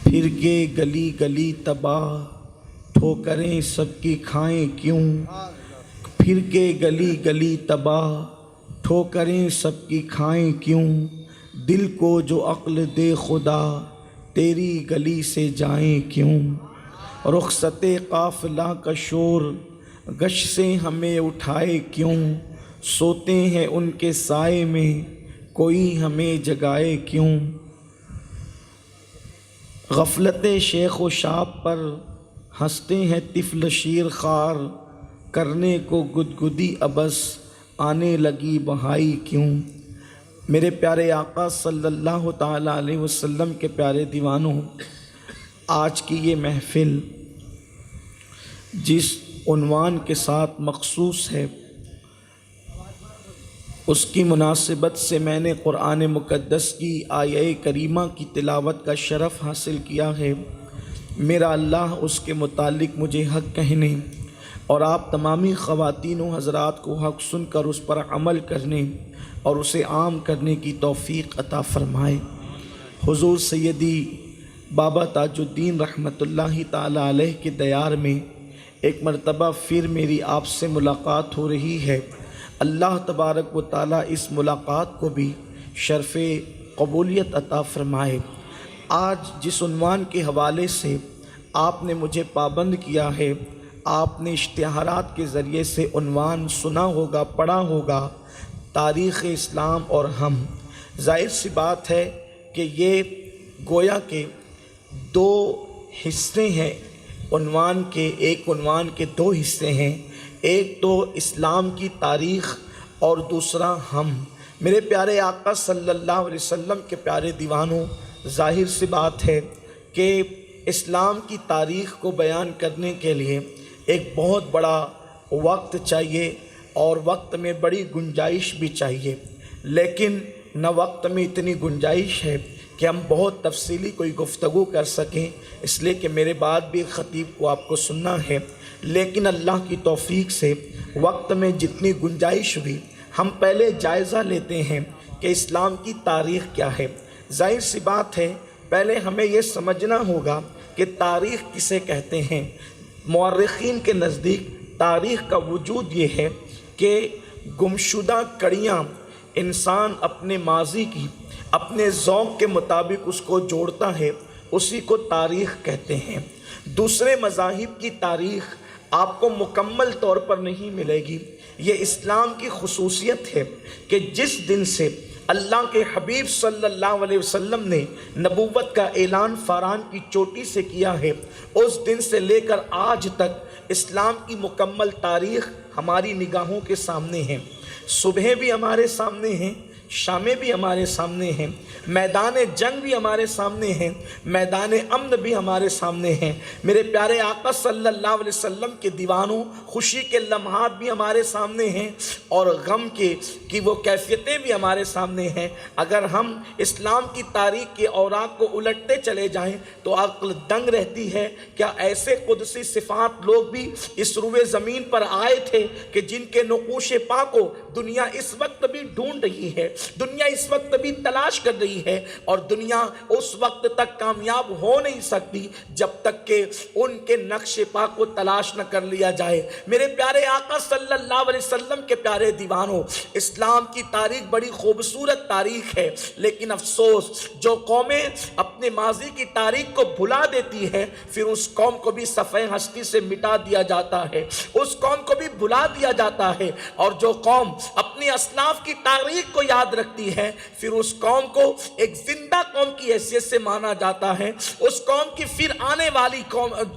پھر کے گلی گلی تباہ ٹھوکریں سب کی کھائیں کیوں، پھر کے گلی گلی تباہ ٹھوکریں سب کی کھائیں کیوں، دل کو جو عقل دے خدا تیری گلی سے جائیں کیوں، رخصت قافلہ کا شور گش سے ہمیں اٹھائے کیوں، سوتے ہیں ان کے سائے میں کوئی ہمیں جگائے کیوں، غفلت شیخ و شاب پر ہنستے ہیں طفل شیر خوار، کرنے کو گدگدی ابس آنے لگی بہائی کیوں۔ میرے پیارے آقا صلی اللہ تعالیٰ علیہ وسلم کے پیارے دیوانوں، آج کی یہ محفل جس عنوان کے ساتھ مخصوص ہے، اس کی مناسبت سے میں نے قرآن مقدس کی آیہ کریمہ کی تلاوت کا شرف حاصل کیا ہے۔ میرا اللہ اس کے متعلق مجھے حق کہنے اور آپ تمامی خواتین و حضرات کو حق سن کر اس پر عمل کرنے اور اسے عام کرنے کی توفیق عطا فرمائے۔ حضور سیدی بابا تاج الدین رحمۃ اللہ تعالیٰ علیہ کے دیار میں ایک مرتبہ پھر میری آپ سے ملاقات ہو رہی ہے۔ اللہ تبارک و تعالیٰ اس ملاقات کو بھی شرف قبولیت عطا فرمائے۔ آج جس عنوان کے حوالے سے آپ نے مجھے پابند کیا ہے، آپ نے اشتہارات کے ذریعے سے عنوان سنا ہوگا، پڑھا ہوگا، تاریخ اسلام اور ہم۔ ظاہر سی بات ہے کہ یہ گویا کے دو حصے ہیں عنوان کے، ایک عنوان کے دو حصے ہیں، ایک تو اسلام کی تاریخ اور دوسرا ہم۔ میرے پیارے آقا صلی اللہ علیہ وسلم کے پیارے دیوانوں، ظاہر سی بات ہے کہ اسلام کی تاریخ کو بیان کرنے کے لیے ایک بہت بڑا وقت چاہیے اور وقت میں بڑی گنجائش بھی چاہیے، لیکن نہ وقت میں اتنی گنجائش ہے کہ ہم بہت تفصیلی کوئی گفتگو کر سکیں، اس لیے کہ میرے بعد بھی خطیب کو آپ کو سننا ہے۔ لیکن اللہ کی توفیق سے وقت میں جتنی گنجائش ہوئی، ہم پہلے جائزہ لیتے ہیں کہ اسلام کی تاریخ کیا ہے۔ ظاہر سی بات ہے، پہلے ہمیں یہ سمجھنا ہوگا کہ تاریخ کسے کہتے ہیں۔ مورخین کے نزدیک تاریخ کا وجود یہ ہے کہ گمشدہ کڑیاں انسان اپنے ماضی کی اپنے ذوق کے مطابق اس کو جوڑتا ہے، اسی کو تاریخ کہتے ہیں۔ دوسرے مذاہب کی تاریخ آپ کو مکمل طور پر نہیں ملے گی۔ یہ اسلام کی خصوصیت ہے کہ جس دن سے اللہ کے حبیب صلی اللہ علیہ وسلم نے نبوت کا اعلان فاران کی چوٹی سے کیا ہے، اس دن سے لے کر آج تک اسلام کی مکمل تاریخ ہماری نگاہوں کے سامنے ہے۔ صبح بھی ہمارے سامنے ہیں، شامیں بھی ہمارے سامنے ہیں، میدان جنگ بھی ہمارے سامنے ہیں، میدان امن بھی ہمارے سامنے ہیں۔ میرے پیارے آقا صلی اللہ علیہ وسلم کے دیوانوں، خوشی کے لمحات بھی ہمارے سامنے ہیں اور غم کی وہ کیفیتیں بھی ہمارے سامنے ہیں۔ اگر ہم اسلام کی تاریخ کے اوراق کو الٹتے چلے جائیں تو عقل دنگ رہتی ہے۔ کیا ایسے قدسی صفات لوگ بھی اس روئے زمین پر آئے تھے کہ جن کے نقوش پا کو دنیا اس وقت بھی ڈھونڈ رہی ہے، دنیا اس وقت بھی تلاش کر رہی ہے، اور دنیا اس وقت تک کامیاب ہو نہیں سکتی جب تک کہ ان کے نقش پا کو تلاش نہ کر لیا جائے۔ میرے پیارے آقا صلی اللہ علیہ وسلم کے پیارے دیوانوں، اسلام کی تاریخ بڑی خوبصورت تاریخ ہے، لیکن افسوس جو قومیں اپنے ماضی کی تاریخ کو بھلا دیتی ہے، پھر اس قوم کو بھی صفحہ ہستی سے مٹا دیا جاتا ہے، اس قوم کو بھی بھلا دیا جاتا ہے۔ اور جو قوم اپنی اسلاف کی تاریخ کو یاد رکھتی ہے، پھر اس قوم کو ایک زندہ قوم کی حیثیت سے مانا جاتا ہے۔ اس قوم کی پھر آنے والی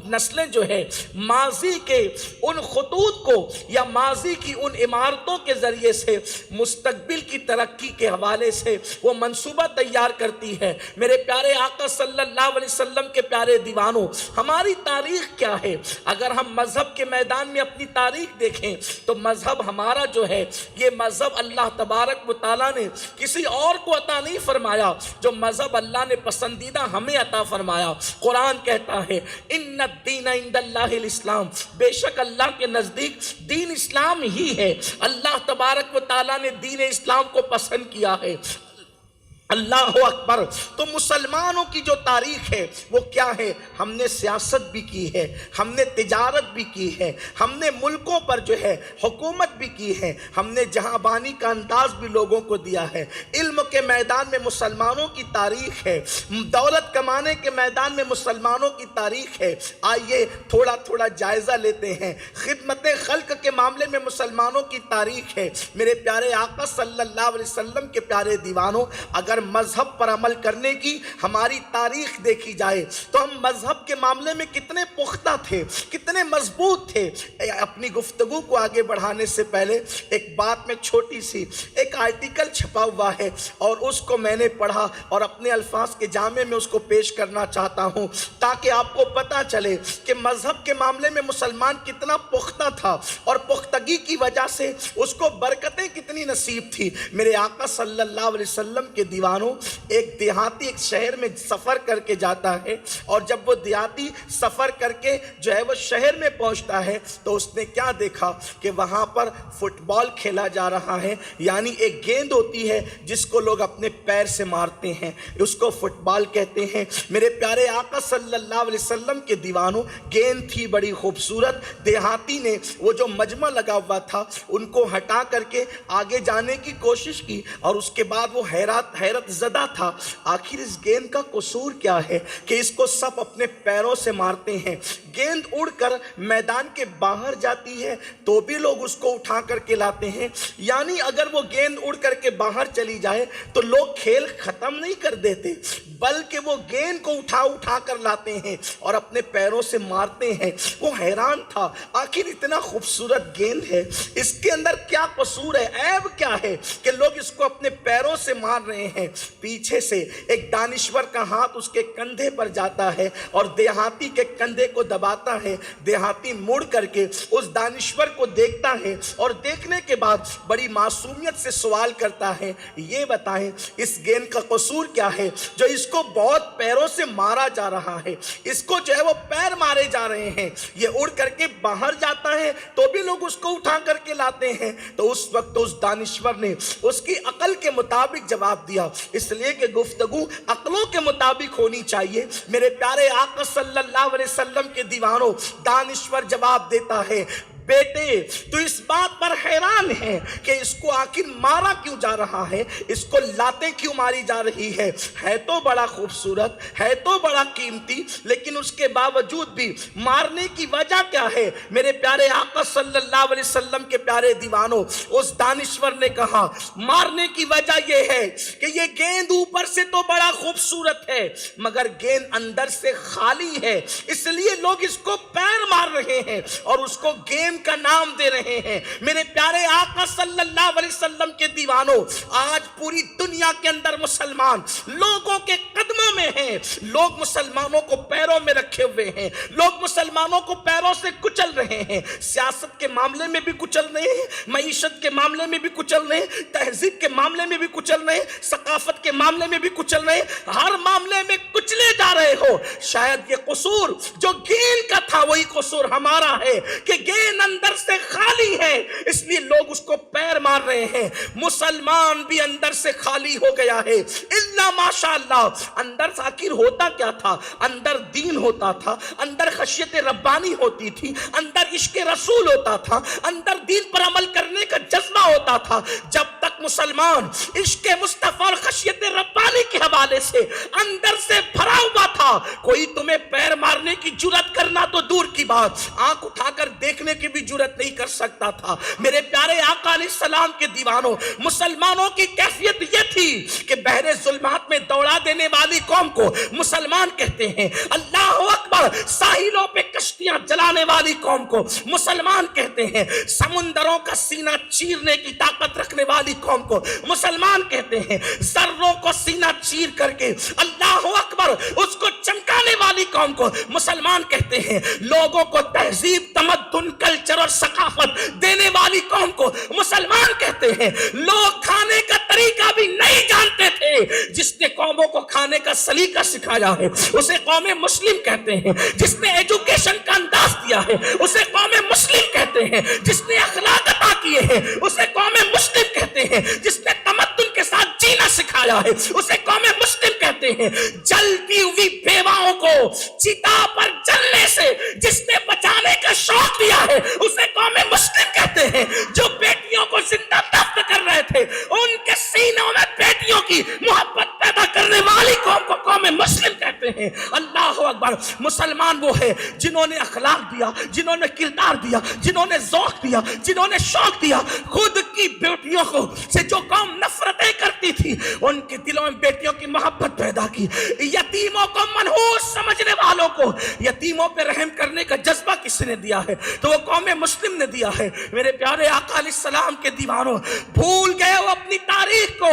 نسلیں جو ہے، ماضی کے ان خطوط کو یا ماضی کی ان عمارتوں کے ذریعے سے مستقبل کی ترقی کے حوالے سے وہ منصوبہ تیار کرتی ہے۔ میرے پیارے آقا صلی اللہ علیہ وسلم کے پیارے دیوانوں، ہماری تاریخ کیا ہے؟ اگر ہم مذہب کے میدان میں اپنی تاریخ دیکھیں تو مذہب ہمارا جو ہے، یہ مذہب اللہ تبارک و تعالیٰ نے کسی اور کو عطا نہیں فرمایا، جو مذہب اللہ نے پسندیدہ ہمیں عطا فرمایا۔ قرآن کہتا ہے ان الدین عند اللہ الاسلام، بے شک اللہ کے نزدیک دین اسلام ہی ہے۔ اللہ تبارک و تعالیٰ نے دین اسلام کو پسند کیا ہے۔ اللہ اکبر۔ تو مسلمانوں کی جو تاریخ ہے وہ کیا ہے؟ ہم نے سیاست بھی کی ہے، ہم نے تجارت بھی کی ہے، ہم نے ملکوں پر جو ہے حکومت بھی کی ہے، ہم نے جہاں بانی کا انداز بھی لوگوں کو دیا ہے۔ علم کے میدان میں مسلمانوں کی تاریخ ہے، دولت کمانے کے میدان میں مسلمانوں کی تاریخ ہے۔ آئیے تھوڑا تھوڑا جائزہ لیتے ہیں۔ خدمت خلق کے معاملے میں مسلمانوں کی تاریخ ہے۔ میرے پیارے آقا صلی اللہ علیہ وسلم کے پیارے دیوانوں، اگر مذہب پر عمل کرنے کی ہماری تاریخ دیکھی جائے تو ہم مذہب کے معاملے میں کتنے پختہ تھے، کتنے مضبوط تھے۔ اپنی گفتگو کو آگے بڑھانے سے پہلے ایک بات میں چھوٹی سی ایک آرٹیکل چھپا ہوا ہے اور اس کو میں نے پڑھا اور اپنے الفاظ کے جامع میں اس کو پیش کرنا چاہتا ہوں تاکہ آپ کو پتہ چلے کہ مذہب کے معاملے میں مسلمان کتنا پختہ تھا اور پختگی کی وجہ سے اس کو برکتیں کتنی نصیب تھی۔ میرے آقا صلی اللہ علیہ وسلم کے دیوانوں، ایک دیہاتی ایک شہر میں سفر کر کے جاتا ہے اور جب وہ دیہاتی سفر کر کے جو ہے وہ شہر میں پہنچتا ہے تو اس نے کیا دیکھا کہ وہاں پر فٹ بال کھیلا جا رہا ہے، یعنی ایک گیند ہوتی ہے جس کو لوگ اپنے پیر سے مارتے ہیں، اس کو فٹ بال کہتے ہیں۔ میرے پیارے آقا صلی اللہ علیہ وسلم کے دیوانوں، گیند تھی بڑی خوبصورت، دیہاتی نے وہ جو مجمع لگا ہوا تھا ان کو ہٹا کر کے آگے جانے کی کوشش کی اور اس کے بعد وہ حیرت زدہ تھا، آخر اس گیند کا قصور کیا ہے کہ اس کو سب اپنے پیروں سے مارتے ہیں۔ گیند اڑ کر میدان کے باہر جاتی ہے تو بھی لوگ اس کو اٹھا کر کے لاتے ہیں، یعنی اگر وہ گیند اڑ کر کے باہر چلی جائے تو لوگ کھیل ختم نہیں کر دیتے بلکہ وہ گیند کو اٹھا کر لاتے ہیں اور اپنے پیروں سے مارتے ہیں۔ وہ حیران تھا، آخر اتنا خوبصورت گیند ہے، اس کے اندر کیا قصور ہے، عیب کیا ہے کہ لوگ اس کو اپنے پیروں سے مار رہے ہیں۔ پیچھے سے ایک دانشور کا ہاتھ اس کے کندھے پر جاتا ہے اور دیہاتی کے کندھے کو دباتا ہے۔ دیہاتی مڑ کر کے اس دانشور کو دیکھتا ہے اور دیکھنے کے بعد بڑی معصومیت سے سوال کرتا ہے، یہ بتائیں اس گیند کا قصور کیا ہے جو اس کو بہت پیروں سے مارا جا رہا ہے، اس کو جو ہے وہ پیر مارے جا رہے ہیں، یہ اڑ کر کے باہر جاتا ہے تو بھی لوگ اس کو اٹھا کر کے لاتے ہیں۔ تو اس وقت اس دانشور نے اس کی عقل کے مطابق جواب دیا، اس لیے کہ گفتگو عقلوں کے مطابق ہونی چاہیے۔ میرے پیارے آقا صلی اللہ علیہ وسلم کے دیوانوں، دانشور جواب دیتا ہے، بیٹے تو اس بات پر حیران ہے کہ اس کو آخر مارا کیوں جا رہا ہے، اس کو لاتیں کیوں ماری جا رہی ہے تو بڑا خوبصورت، ہے تو بڑا قیمتی، لیکن اس کے باوجود بھی مارنے کی وجہ کیا ہے؟ میرے پیارے آقا صلی اللہ علیہ وسلم کے پیارے دیوانوں، اس دانشور نے کہا مارنے کی وجہ یہ ہے کہ یہ گیند اوپر سے تو بڑا خوبصورت ہے مگر گیند اندر سے خالی ہے، اس لیے لوگ اس کو پیر مار رہے ہیں اور اس کو گیم کا نام دے رہے ہیں۔ میرے پیارے آقا صلی اللہ علیہ وسلم کے دیوانوں، آج پوری دنیا کے اندر مسلمان لوگوں کے قدموں میں ہیں، لوگ مسلمانوں کو پیروں میں رکھے ہوئے ہیں، لوگ مسلمانوں کو پیروں سے کچل رہے ہیں، سیاست کے معاملے میں بھی کچل رہے ہیں، معیشت کے معاملے میں بھی کچل رہے ہیں، تہذیب کے معاملے میں بھی کچل رہے ہیں، ثقافت کے معاملے میں بھی کچل رہے ہیں، ہر معاملے میں کچلے جا رہے ہو۔ شاید یہ قصور جو گیند کا تھا وہی قصور ہمارا ہے کہ گیند اندر سے خالی ہے، اس لیے لوگ اس کو پیر مار رہے ہیں۔ مسلمان بھی اندر سے خالی ہو گیا ہے، الا ماشاءاللہ۔ اندر آخر ہوتا کیا تھا؟ اندر دین ہوتا تھا، اندر خشیت ربانی ہوتی تھی، اندر عشق رسول ہوتا تھا، اندر دین پر عمل کرنے کا جذبہ ہوتا تھا۔ جب تک مسلمان عشق مصطفیٰ اور خشیت ربانی کے حوالے سے اندر سے بھرا ہوا تھا، کوئی تمہیں پیر مارنے کی جرات کرنا تو دور کی بات، آنکھ اٹھا کر دیکھنے کی بھی جرات نہیں کر سکتا تھا۔ میرے پیارے آقا علیہ السلام کے دیوانوں، مسلمانوں کی کیفیت یہ تھی کہ بحر ظلمات میں دوڑا دینے والی قوم کو مسلمان کہتے ہیں، اللہ اکبر، ساحلوں پہ کشتیاں جلانے والی قوم کو مسلمان کہتے ہیں، سمندروں کا سینہ چیرنے کی طاقت رکھنے والی قوم کو مسلمان کہتے ہیں، ذروں کو سینہ چیر کر کے اللہ اکبر اس کو چمکانے والی قوم کو مسلمان کہتے ہیں، لوگوں کو تہذیب، تمدن، کلچر اور ثقافت دینے والی قوم کو مسلمان کہتے ہیں۔ لوگ کھانے کا طریقہ بھی نہیں جانتے تھے، جس نے قوموں کو کھانے کا سلیقہ سکھایا ہے اسے قوم مسلم کہتے ہیں، جس نے ایجوکیشن کا انداز دیا ہے اسے قوم مسلم کہتے ہیں، جس نے اخلاق عطا کیے ہیں اسے قوم مسلم کہتے ہیں، جس نے تمدن کے ساتھ جینا سکھایا بچایا ہے اسے قوم مسلم کہتے ہیں. جلتی ہوئی بیواؤں کو چتا پر جلنے سے جس نے بچانے کا شوق دیا ہے اسے قوم مسلم کہتے ہیں. جو بیٹیوں کو زندہ دفن کر رہے تھے ان کے سینوں میں بیٹیوں کی محبت پیدا کرنے والی قوم کو قوم مسلم کہتے ہیں. اللہ اکبر. مسلمان وہ ہے جنہوں نے اخلاق دیا, جنہوں نے کردار دیا, جنہوں نے ذوق دیا, جنہوں نے شوق دیا. خود کی بیٹیوں کو سے جو قوم نفرتیں کرتی تھی ان کے دلوں میں بیٹیوں کی محبت پیدا کی. یتیموں کو منحوس سمجھنے والوں کو یتیموں پہ رحم کرنے کا جذبہ کس نے دیا ہے تو وہ قوم مسلم نے دیا ہے. میرے پیارے آقا علیہ السلام کے دیوانوں, بھول گئے وہ اپنی تاریخ کو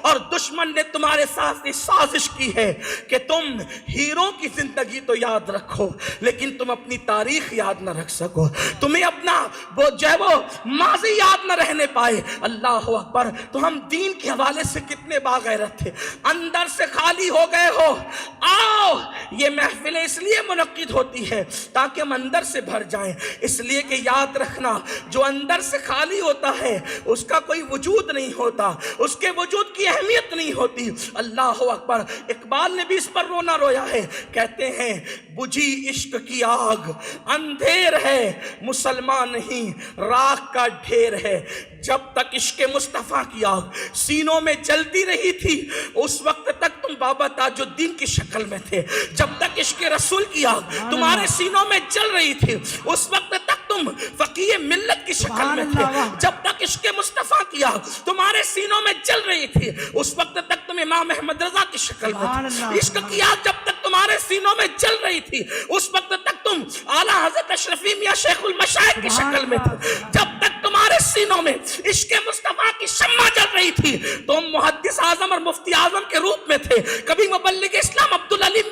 اور دشمن نے تمہارے ساتھ سازش کی ہے کہ تم ہیروں کی زندگی تو یاد رکھو لیکن تم اپنی تاریخ یاد نہ رکھ سکو, تمہیں اپنا وہ جو ہے وہ ماضی یاد نہ رہنے پائے. اللہ اکبر. تو ہم دین کے حوالے سے کتنے باغیرت تھے, اندر سے خالی ہو گئے ہو. آؤ, یہ محفلیں اس لیے منعقد ہوتی ہے تاکہ ہم اندر سے بھر جائیں, اس لیے کہ یاد رکھنا جو اندر سے خالی ہوتا ہے اس کا کوئی وجود نہیں ہوتا, اس کے وجود کی اہمیت نہیں ہوتی. اللہ اکبر. اقبال نے بھی اس پر رونا رویا ہے, کہتے ہیں بجھی عشق کی آگ اندھیر ہے مسلمان نہیں راکھ کا ڈھیر ہے. جب تک عشق مصطفیٰ کی آگ سینوں میں جلتی رہی تھی اس وقت تک تم بابا تاج الدین کی شکل میں تھے. جب تک عشق رسول کی آگ تمہارے سینوں میں جل رہی تھی اس وقت تک تم فقیہ ملت کی شکل میں تھے. جب تک عشق مصطفیٰ کی آگ تمہارے سینوں میں جل رہی تھی اس وقت تک تم امام احمد رضا کی شکل میں تھے. عشق کی آگ جب تک تمہارے سینوں میں جل رہی تھی اس وقت تک تم اعلیٰ حضرت اشرفی میاں شیخ المشائخ کی شکل میں تھے. جب تک تمہارے سینوں میں عشق مصطفیٰ کی شمع جل رہی تھی تم محدث اعظم اور مفتی اعظم کے روپ میں تھے, کبھی مبلغ اسلام عبدالعلی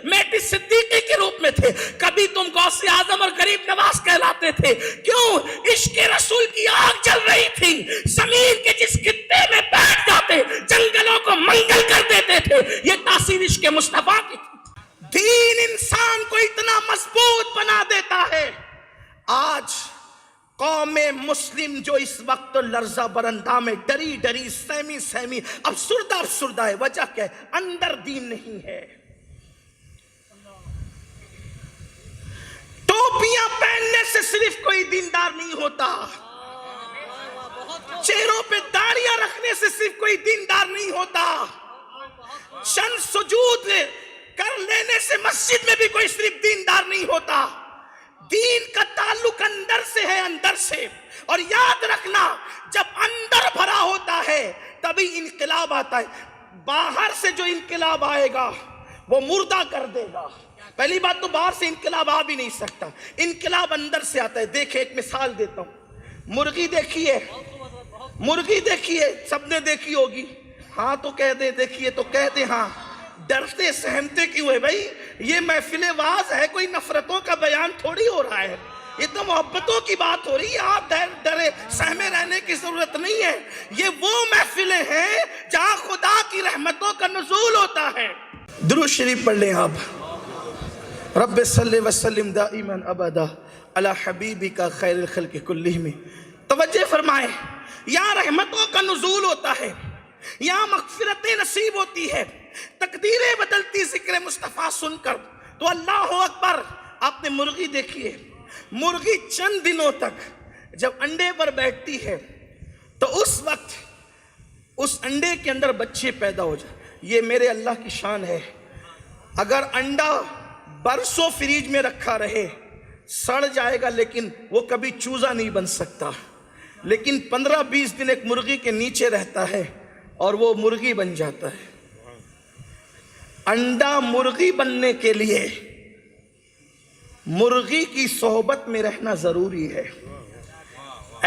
میٹی صدیقی کے روپ میں تھے, کبھی تم غوث اعظم اور غریب نواز کہلاتے تھے. کیوں؟ عشق رسول کی آگ جل رہی تھی. زمین کے جس خطے میں بیٹھ جاتے جنگلوں کو منگل کر دیتے تھے. یہ تاثیر عشق مصطفیٰ کی. دین انسان کو اتنا مضبوط بنا دیتا ہے. آج قوم مسلم جو اس وقت لرزہ برندہ میں ڈری ڈری سہمی سہمی افسردہ ہے, وجہ کیا ہے؟ اندر دین نہیں ہے. ٹوپیاں پہننے سے صرف کوئی دیندار نہیں ہوتا, چہروں پہ داڑیاں رکھنے سے صرف کوئی دیندار نہیں ہوتا, چند سجود کر لینے سے مسجد میں بھی کوئی صرف دیندار نہیں ہوتا. دین کا تعلق اندر سے ہے, اندر سے. اور یاد رکھنا جب اندر بھرا ہوتا ہے تبھی انقلاب آتا ہے. باہر سے جو انقلاب آئے گا وہ مردہ کر دے گا. پہلی بات تو باہر سے انقلاب آ بھی نہیں سکتا, انقلاب اندر سے آتا ہے. دیکھیں ایک مثال دیتا ہوں, مرغی دیکھیے, مرغی دیکھیے, سب نے دیکھی ہوگی. ہاں تو کہہ دے, دیکھیے تو کہہ دے ہاں. ڈرتے سہمتے کیوں ہے بھائی؟ یہ محفل واعظ ہے, کوئی نفرتوں کا بیان تھوڑی ہو رہا ہے, یہ تو محبتوں کی بات ہو رہی ہے. آپ ڈرے سہمے رہنے کی ضرورت نہیں ہے. یہ وہ محفلیں ہیں جہاں خدا کی رحمتوں کا نزول ہوتا ہے. درود شریف پڑھ لیں آپ. رب صلی وسلم دائما ابدا علی حبیبک خیر الخلق کلہم. توجہ فرمائیں, یہاں رحمتوں کا نزول ہوتا ہے, یہاں مغفرتیں نصیب ہوتی ہے, تقدیریں بدلتی ذکر مصطفیٰ سن کر. تو اللہ اکبر. آپ نے مرغی دیکھی ہے, مرغی چند دنوں تک جب انڈے پر بیٹھتی ہے تو اس وقت اس انڈے کے اندر بچے پیدا ہو جائیں. یہ میرے اللہ کی شان ہے. اگر انڈا برسوں فریج میں رکھا رہے سڑ جائے گا لیکن وہ کبھی چوزا نہیں بن سکتا. لیکن 15-20 دن ایک مرغی کے نیچے رہتا ہے اور وہ مرغی بن جاتا ہے. انڈا مرغی بننے کے لیے مرغی کی صحبت میں رہنا ضروری ہے.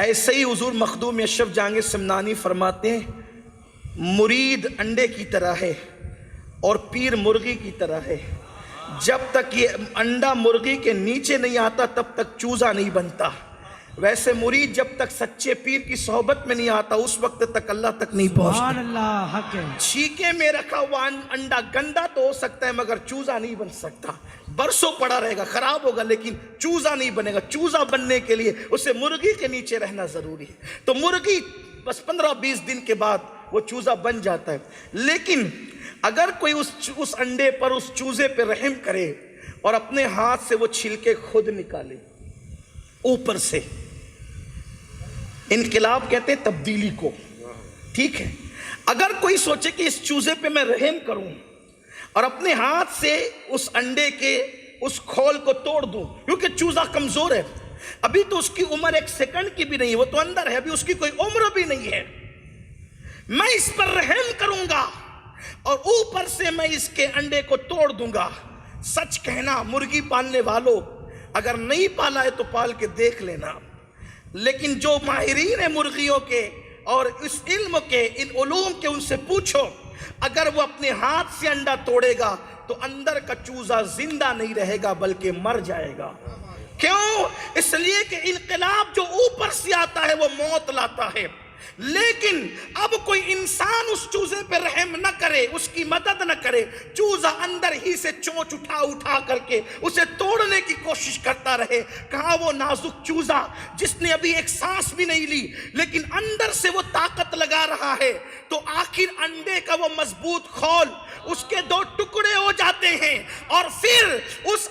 ایسے ہی حضور مخدوم اشرف جہانگیر سمنانی فرماتے ہیں مرید انڈے کی طرح ہے اور پیر مرغی کی طرح ہے. جب تک یہ انڈا مرغی کے نیچے نہیں آتا تب تک چوزا نہیں بنتا. ویسے مرید جب تک سچے پیر کی صحبت میں نہیں آتا اس وقت تک اللہ تک نہیں پہنچتا. چھیکے میں رکھا ہوا انڈا گندا تو ہو سکتا ہے مگر چوزا نہیں بن سکتا. برسوں پڑا رہے گا, خراب ہوگا لیکن چوزا نہیں بنے گا. چوزا بننے کے لیے اسے مرغی کے نیچے رہنا ضروری ہے. تو مرغی بس 15-20 دن کے بعد وہ چوزا بن جاتا ہے. لیکن اگر کوئی اس انڈے پر اس چوزے پہ رحم کرے اور اپنے ہاتھ سے وہ چھلکے خود نکالے اوپر سے، انقلاب کہتے ہیں تبدیلی کو، ٹھیک ہے. اگر کوئی سوچے کہ اس چوزے پہ میں رحم کروں اور اپنے ہاتھ سے اس انڈے کے اس کھول کو توڑ دوں، کیونکہ چوزا کمزور ہے، ابھی تو اس کی عمر 1 سیکنڈ کی بھی نہیں، وہ تو اندر ہے، ابھی اس کی کوئی عمر بھی نہیں ہے، میں اس پر رحم کروں گا اور اوپر سے میں اس کے انڈے کو توڑ دوں گا. سچ کہنا مرغی پالنے والوں، اگر نہیں پالا ہے تو پال کے دیکھ لینا، لیکن جو ماہرین ہیں مرغیوں کے اور اس علم کے، ان علوم کے، ان سے پوچھو، اگر وہ اپنے ہاتھ سے انڈا توڑے گا تو اندر کا چوزا زندہ نہیں رہے گا بلکہ مر جائے گا. کیوں؟ اس لیے کہ انقلاب جو اوپر سے آتا ہے وہ موت لاتا ہے. لیکن اب کوئی انسان اس چوزے پہ رحم نہ کرے، اس کی مدد نہ کرے، چوزا اندر ہی سے چونچ اٹھا کر کے اسے توڑنے کی کوشش کرتا رہے. کہاں وہ نازک چوزا جس نے ابھی ایک سانس بھی نہیں لی لیکن اندر سے وہ طاقت لگا رہا ہے، تو آخر انڈے کا وہ مضبوط کھول اس کے 2 ٹکڑے ہو جاتے ہیں اور پھر اس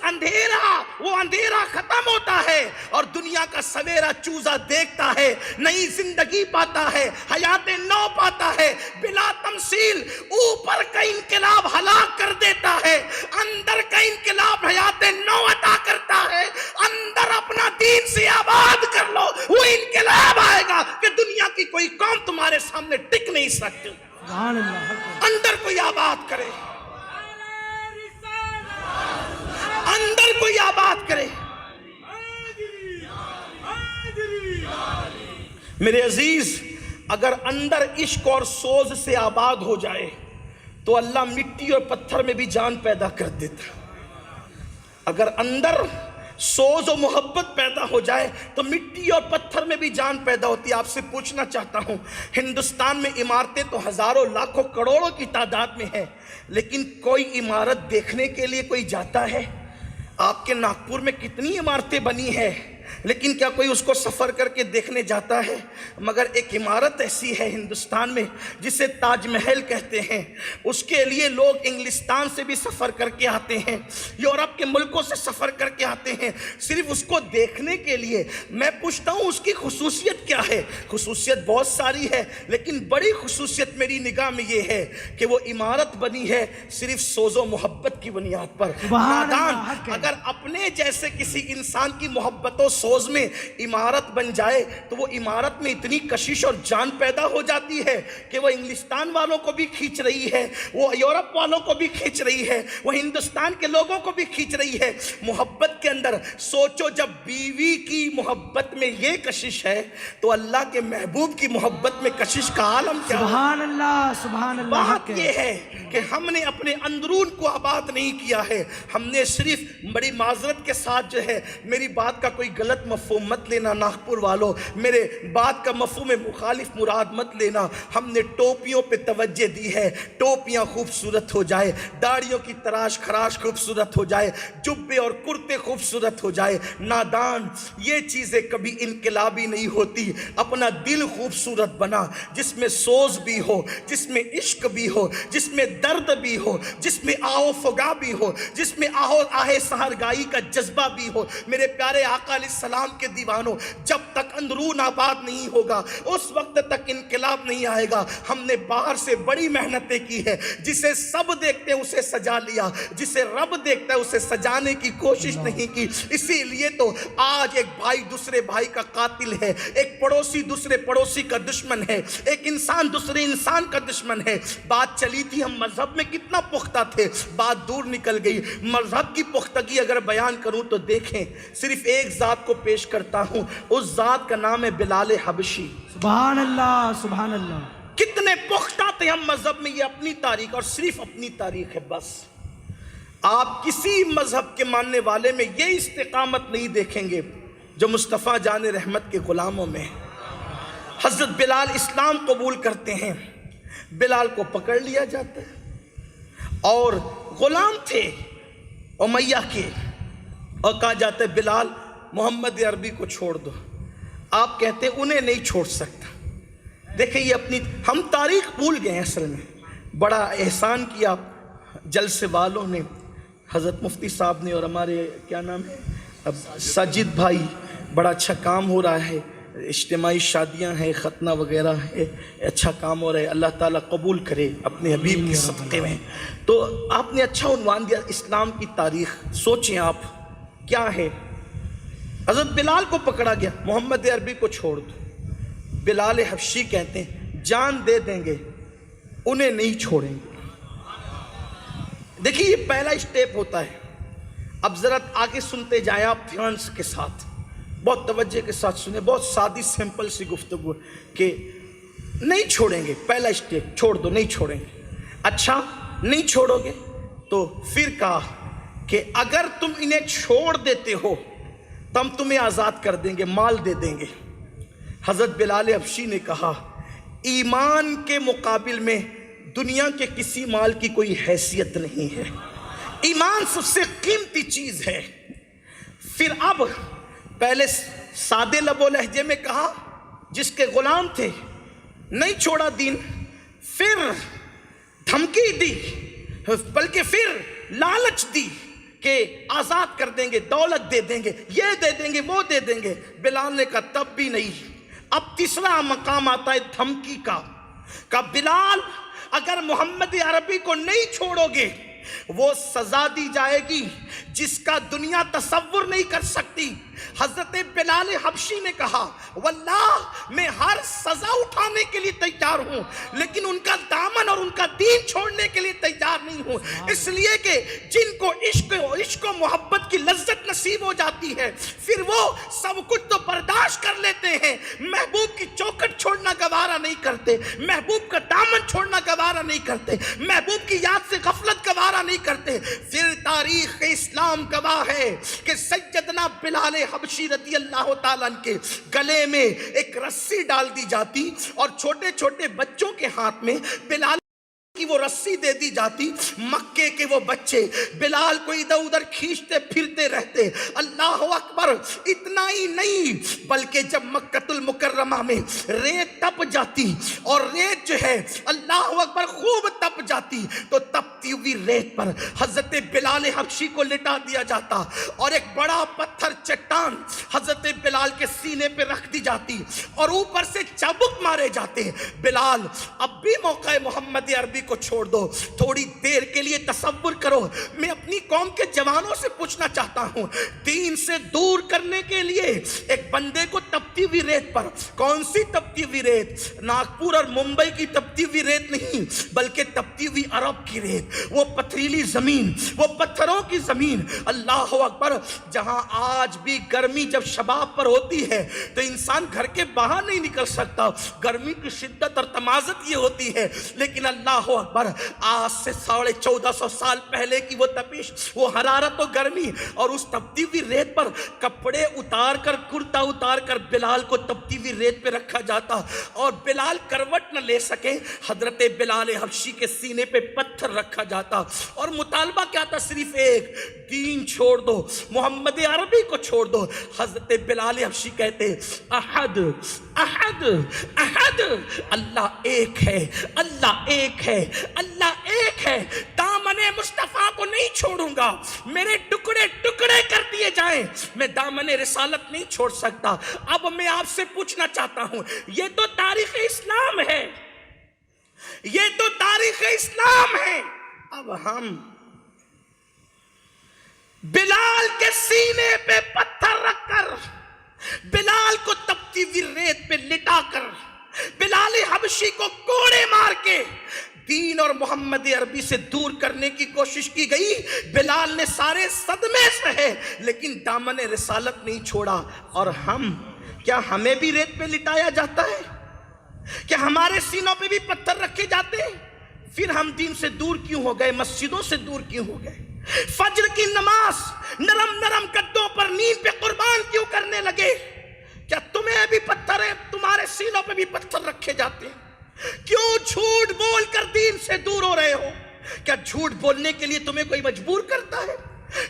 وہ اندھیرا ختم ہوتا ہے اور دنیا کا سویرا چوزا دیکھتا ہے، نئی زندگی پاتا ہے، حیات نو پاتا ہے، بلا تمثیل. اوپر کا انقلاب ہلاک کر دیتا ہے، اندر کا انقلاب حیات نو عطا کرتا ہے. اندر اپنا دین سے آباد کر لو، وہ انقلاب آئے گا کہ دنیا کی کوئی قوم تمہارے سامنے ٹک نہیں سکتی. اندر کوئی آباد کرے، اندر کوئی آباد کرے. میرے عزیز، اگر اندر عشق اور سوز سے آباد ہو جائے تو اللہ مٹی اور پتھر میں بھی جان پیدا کر دیتا. اگر اندر سوز و محبت پیدا ہو جائے تو مٹی اور پتھر میں بھی جان پیدا ہوتی ہے. آپ سے پوچھنا چاہتا ہوں، ہندوستان میں عمارتیں تو ہزاروں لاکھوں کروڑوں کی تعداد میں ہیں، لیکن کوئی عمارت دیکھنے کے لیے کوئی جاتا ہے؟ آپ کے ناگپور میں کتنی عمارتیں بنی ہیں، لیکن کیا کوئی اس کو سفر کر کے دیکھنے جاتا ہے؟ مگر ایک عمارت ایسی ہے ہندوستان میں جسے تاج محل کہتے ہیں، اس کے لیے لوگ انگلستان سے بھی سفر کر کے آتے ہیں، یورپ کے ملکوں سے سفر کر کے آتے ہیں صرف اس کو دیکھنے کے لیے. میں پوچھتا ہوں اس کی خصوصیت کیا ہے؟ خصوصیت بہت ساری ہے، لیکن بڑی خصوصیت میری نگاہ میں یہ ہے کہ وہ عمارت بنی ہے صرف سوز و محبت کی بنیاد پر. نادان اگر اپنے جیسے کسی انسان کی محبت و سوز میں عمارت بن جائے تو وہ عمارت میں اتنی کشش اور جان پیدا ہو جاتی ہے کہ وہ انگلستان والوں کو بھی کھینچ رہی ہے، وہ یورپ والوں کو بھی کھینچ رہی ہے، وہ ہندوستان کے لوگوں کو بھی کھینچ رہی ہے. محبت کے اندر سوچو، جب بیوی کی محبت میں یہ کشش ہے تو اللہ کے محبوب کی محبت میں کشش کا عالم کیا ہے؟ سبحان اللہ، سبحان اللہ. بات یہ ہے کہ ہم نے اپنے اندرون کو آباد نہیں کیا ہے، ہم نے صرف، بڑی معذرت کے ساتھ جو ہے، میری بات کا کوئی غلط مفہوم مت لینا ناگپور والوں، میرے بات کا مفہوم مخالف مراد مت لینا، ہم نے ٹوپیوں پہ توجہ دی ہے. ٹوپیاں خوبصورت ہو جائے، داڑھیوں کی تراش خراش خوبصورت ہو جائے، جبے اور کرتے خوبصورت ہو جائے. نادان، یہ چیزیں کبھی انقلابی نہیں ہوتی. اپنا دل خوبصورت بنا جس میں سوز بھی ہو، جس میں عشق بھی ہو، جس میں درد بھی ہو، جس میں آہو فغا بھی ہو، جس میں آہ سحرگائی کا جذبہ بھی ہو. میرے پیارے آقا علیہ السلام کے دیوانوں، جب تک اندرون آباد نہیں ہوگا اس وقت تک انقلاب نہیں آئے گا. ہم نے باہر سے بڑی محنتیں کی ہے، جسے سب دیکھتے ہیں اسے سجا لیا، جسے رب دیکھتا ہے اسے سجانے کی کوشش نہیں کی. اسی لیے تو آج ایک بھائی دوسرے بھائی کا قاتل ہے، ایک پڑوسی دوسرے پڑوسی کا دشمن ہے، ایک انسان دوسرے انسان کا دشمن ہے. بات چلی تھی ہم مذہب میں کتنا پختہ تھے، بات دور نکل گئی. مذہب کی پختگی اگر بیان کروں تو دیکھیں، صرف ایک ذات کو پیش کرتا ہوں، اس ذات کا نام ہے بلال حبشی. سبحان اللہ، سبحان اللہ. کتنے پختہ تھے ہم مذہب میں. یہ اپنی تاریخ اور صرف اپنی تاریخ ہے بس. آپ کسی مذہب کے ماننے والے میں یہ استقامت نہیں دیکھیں گے جو مصطفیٰ جان رحمت کے غلاموں میں. حضرت بلال اسلام قبول کرتے ہیں، بلال کو پکڑ لیا جاتا ہے اور غلام تھے امیہ کے، اور کہا جاتا ہے بلال محمد عربی کو چھوڑ دو. آپ کہتے انہیں نہیں چھوڑ سکتا. دیکھیں یہ اپنی ہم تاریخ بھول گئے ہیں اصل میں. بڑا احسان کیا جلسے والوں نے، حضرت مفتی صاحب نے اور ہمارے کیا نام ہے اب ساجد بھائی، بڑا اچھا کام ہو رہا ہے، اجتماعی شادیاں ہیں، ختنہ وغیرہ ہے، اچھا کام ہو رہا ہے. اللہ تعالیٰ قبول کرے اپنے حبیب کے صدقے میں. تو آپ نے اچھا عنوان دیا اسلام کی تاریخ. سوچیں آپ کیا ہے. حضرت بلال کو پکڑا گیا، محمد عربی کو چھوڑ دو. بلال حبشی کہتے ہیں جان دے دیں گے انہیں نہیں چھوڑیں گے. دیکھیے یہ پہلا اسٹیپ ہوتا ہے. اب ذرا آگے سنتے جائیں آپ دھیان کے ساتھ، بہت توجہ کے ساتھ سنیں. بہت سادی سمپل سی گفتگو کہ نہیں چھوڑیں گے. پہلا اسٹیپ چھوڑ دو، نہیں چھوڑیں گے. اچھا نہیں چھوڑو گے تو پھر کہا کہ اگر تم انہیں چھوڑ دیتے ہو تو ہم تمہیں آزاد کر دیں گے، مال دے دیں گے. حضرت بلال حبشی نے کہا ایمان کے مقابل میں دنیا کے کسی مال کی کوئی حیثیت نہیں ہے. ایمان سب سے قیمتی چیز ہے. پھر اب پہلے سادے لب و لہجے میں کہا جس کے غلام تھے، نہیں چھوڑا دین. پھر دھمکی دی، بلکہ پھر لالچ دی کہ آزاد کر دیں گے، دولت دے دیں گے، یہ دے دیں گے، وہ دے دیں گے. بلال نے کہا تب بھی نہیں. اب تیسرا مقام آتا ہے دھمکی کا. کہ بلال اگر محمد عربی کو نہیں چھوڑو گے وہ سزا دی جائے گی جس کا دنیا تصور نہیں کر سکتی. حضرت بلال حبشی نے کہا واللہ میں ہر سزا اٹھانے کے لیے تیار ہوں، لیکن ان کا دامن اور ان کا دین چھوڑنے کے لیے تیار نہیں ہوں. اس لیے کہ جن کو عشق و محبت کی لذت نصیب ہو جاتی ہے پھر وہ سب کچھ تو برداشت کر لیتے ہیں، محبوب کی چوکھٹ چھوڑنا گوارا نہیں کرتے، محبوب کا دامن چھوڑنا گوارا نہیں کرتے، محبوب کی یاد سے غفلت گوارا نہیں کرتے. پھر تاریخ اسلام گواہ ہے کہ سیدنا بلال حبشی رضی اللہ تعالیٰ عنہ کے گلے میں ایک رسی ڈال دی جاتی اور چھوٹے چھوٹے بچوں کے ہاتھ میں بلال کی وہ رسی دے دی جاتی. مکے کے وہ بچے بلال کو ادھر ادھر کھینچتے پھرتے رہتے. اللہ اکبر. اتنا ہی نہیں بلکہ جب مکۃ المکرمہ میں ریت تپ جاتی اور ریت جو ہے اللہ اکبر خوب تپ جاتی تو تپتی ہوئی ریت پر حضرت بلال حبشی کو لٹا دیا جاتا اور ایک بڑا پتھر چٹان حضرت بلال کے سینے پہ رکھ دی جاتی اور اوپر سے چابک مارے جاتے. بلال اب بھی موقع محمد عربی کو چھوڑ دو. تھوڑی دیر کے لیے تصور کرو، میں اپنی قوم کے جوانوں سے پوچھنا چاہتا ہوں، دین سے دور کرنے کے لیے ایک بندے کو تپتی ہوئی ریت پر، کون سی تپتی ہوئی ریت؟ ناگپور اور ممبئی کی تپتی ہوئی ریت نہیں بلکہ تپتی ہوئی عرب کی ریت، وہ پتھریلی زمین، وہ پتھروں کی زمین. اللہ اکبر. جہاں آج بھی گرمی جب شباب پر ہوتی ہے تو انسان گھر کے باہر نہیں نکل سکتا، گرمی کی شدت اور تمازت یہ ہوتی ہے. لیکن اللہ اکبر، آج سے 1450 سال پہلے کی وہ تپش، وہ حرارت و گرمی، اور اس تپتی ہوئی ریت پر کپڑے اتار کر، کرتا اتار کر بلال کو تپتی ہوئی ریت پہ رکھا جاتا اور بلال کروٹ نہ لے سکے. حضرت بلال حبشی کے سینے پہ پتھر رکھا جاتا اور مطالبہ کیا تھا؟ صرف ایک، دین چھوڑ دو، محمد عربی کو چھوڑ دو. حضرت بلال حبشی کہتے احد احد احد، اللہ ایک ہے، اللہ ایک ہے، اللہ ایک ہے. دامن مصطفیٰ کو نہیں چھوڑوں گا، میرے ٹکڑے ٹکڑے کر دیے جائیں، میں دامن رسالت نہیں چھوڑ سکتا. اب میں آپ سے پوچھنا چاہتا ہوں، یہ تو تاریخ اسلام ہے، یہ تو تاریخ اسلام ہے. اب ہم بلال کے سینے پہ پتھر رکھ کر، بلال کو تپتی ہوئی ریت پہ لٹا کر، بلال حبشی کو کوڑے مار کے دین اور محمد عربی سے دور کرنے کی کوشش کی گئی. بلال نے سارے صدمے سہے لیکن دامن رسالت نہیں چھوڑا. اور ہم، کیا ہمیں بھی ریت پہ لٹایا جاتا ہے؟ کیا ہمارے سینوں پہ بھی پتھر رکھے جاتے ہیں؟ پھر ہم دین سے دور کیوں ہو گئے؟ مسجدوں سے دور کیوں ہو گئے؟ فجر کی نماز نرم نرم قدوں پر نیند پہ قربان کیوں کرنے لگے؟ کیا تمہیں بھی پتھر ہیں؟ تمہارے سینوں پہ بھی پتھر رکھے جاتے ہیں؟ کیوں جھوٹ بول کر دین سے دور ہو رہے ہو؟ کیا جھوٹ بولنے کے لیے تمہیں کوئی مجبور کرتا ہے؟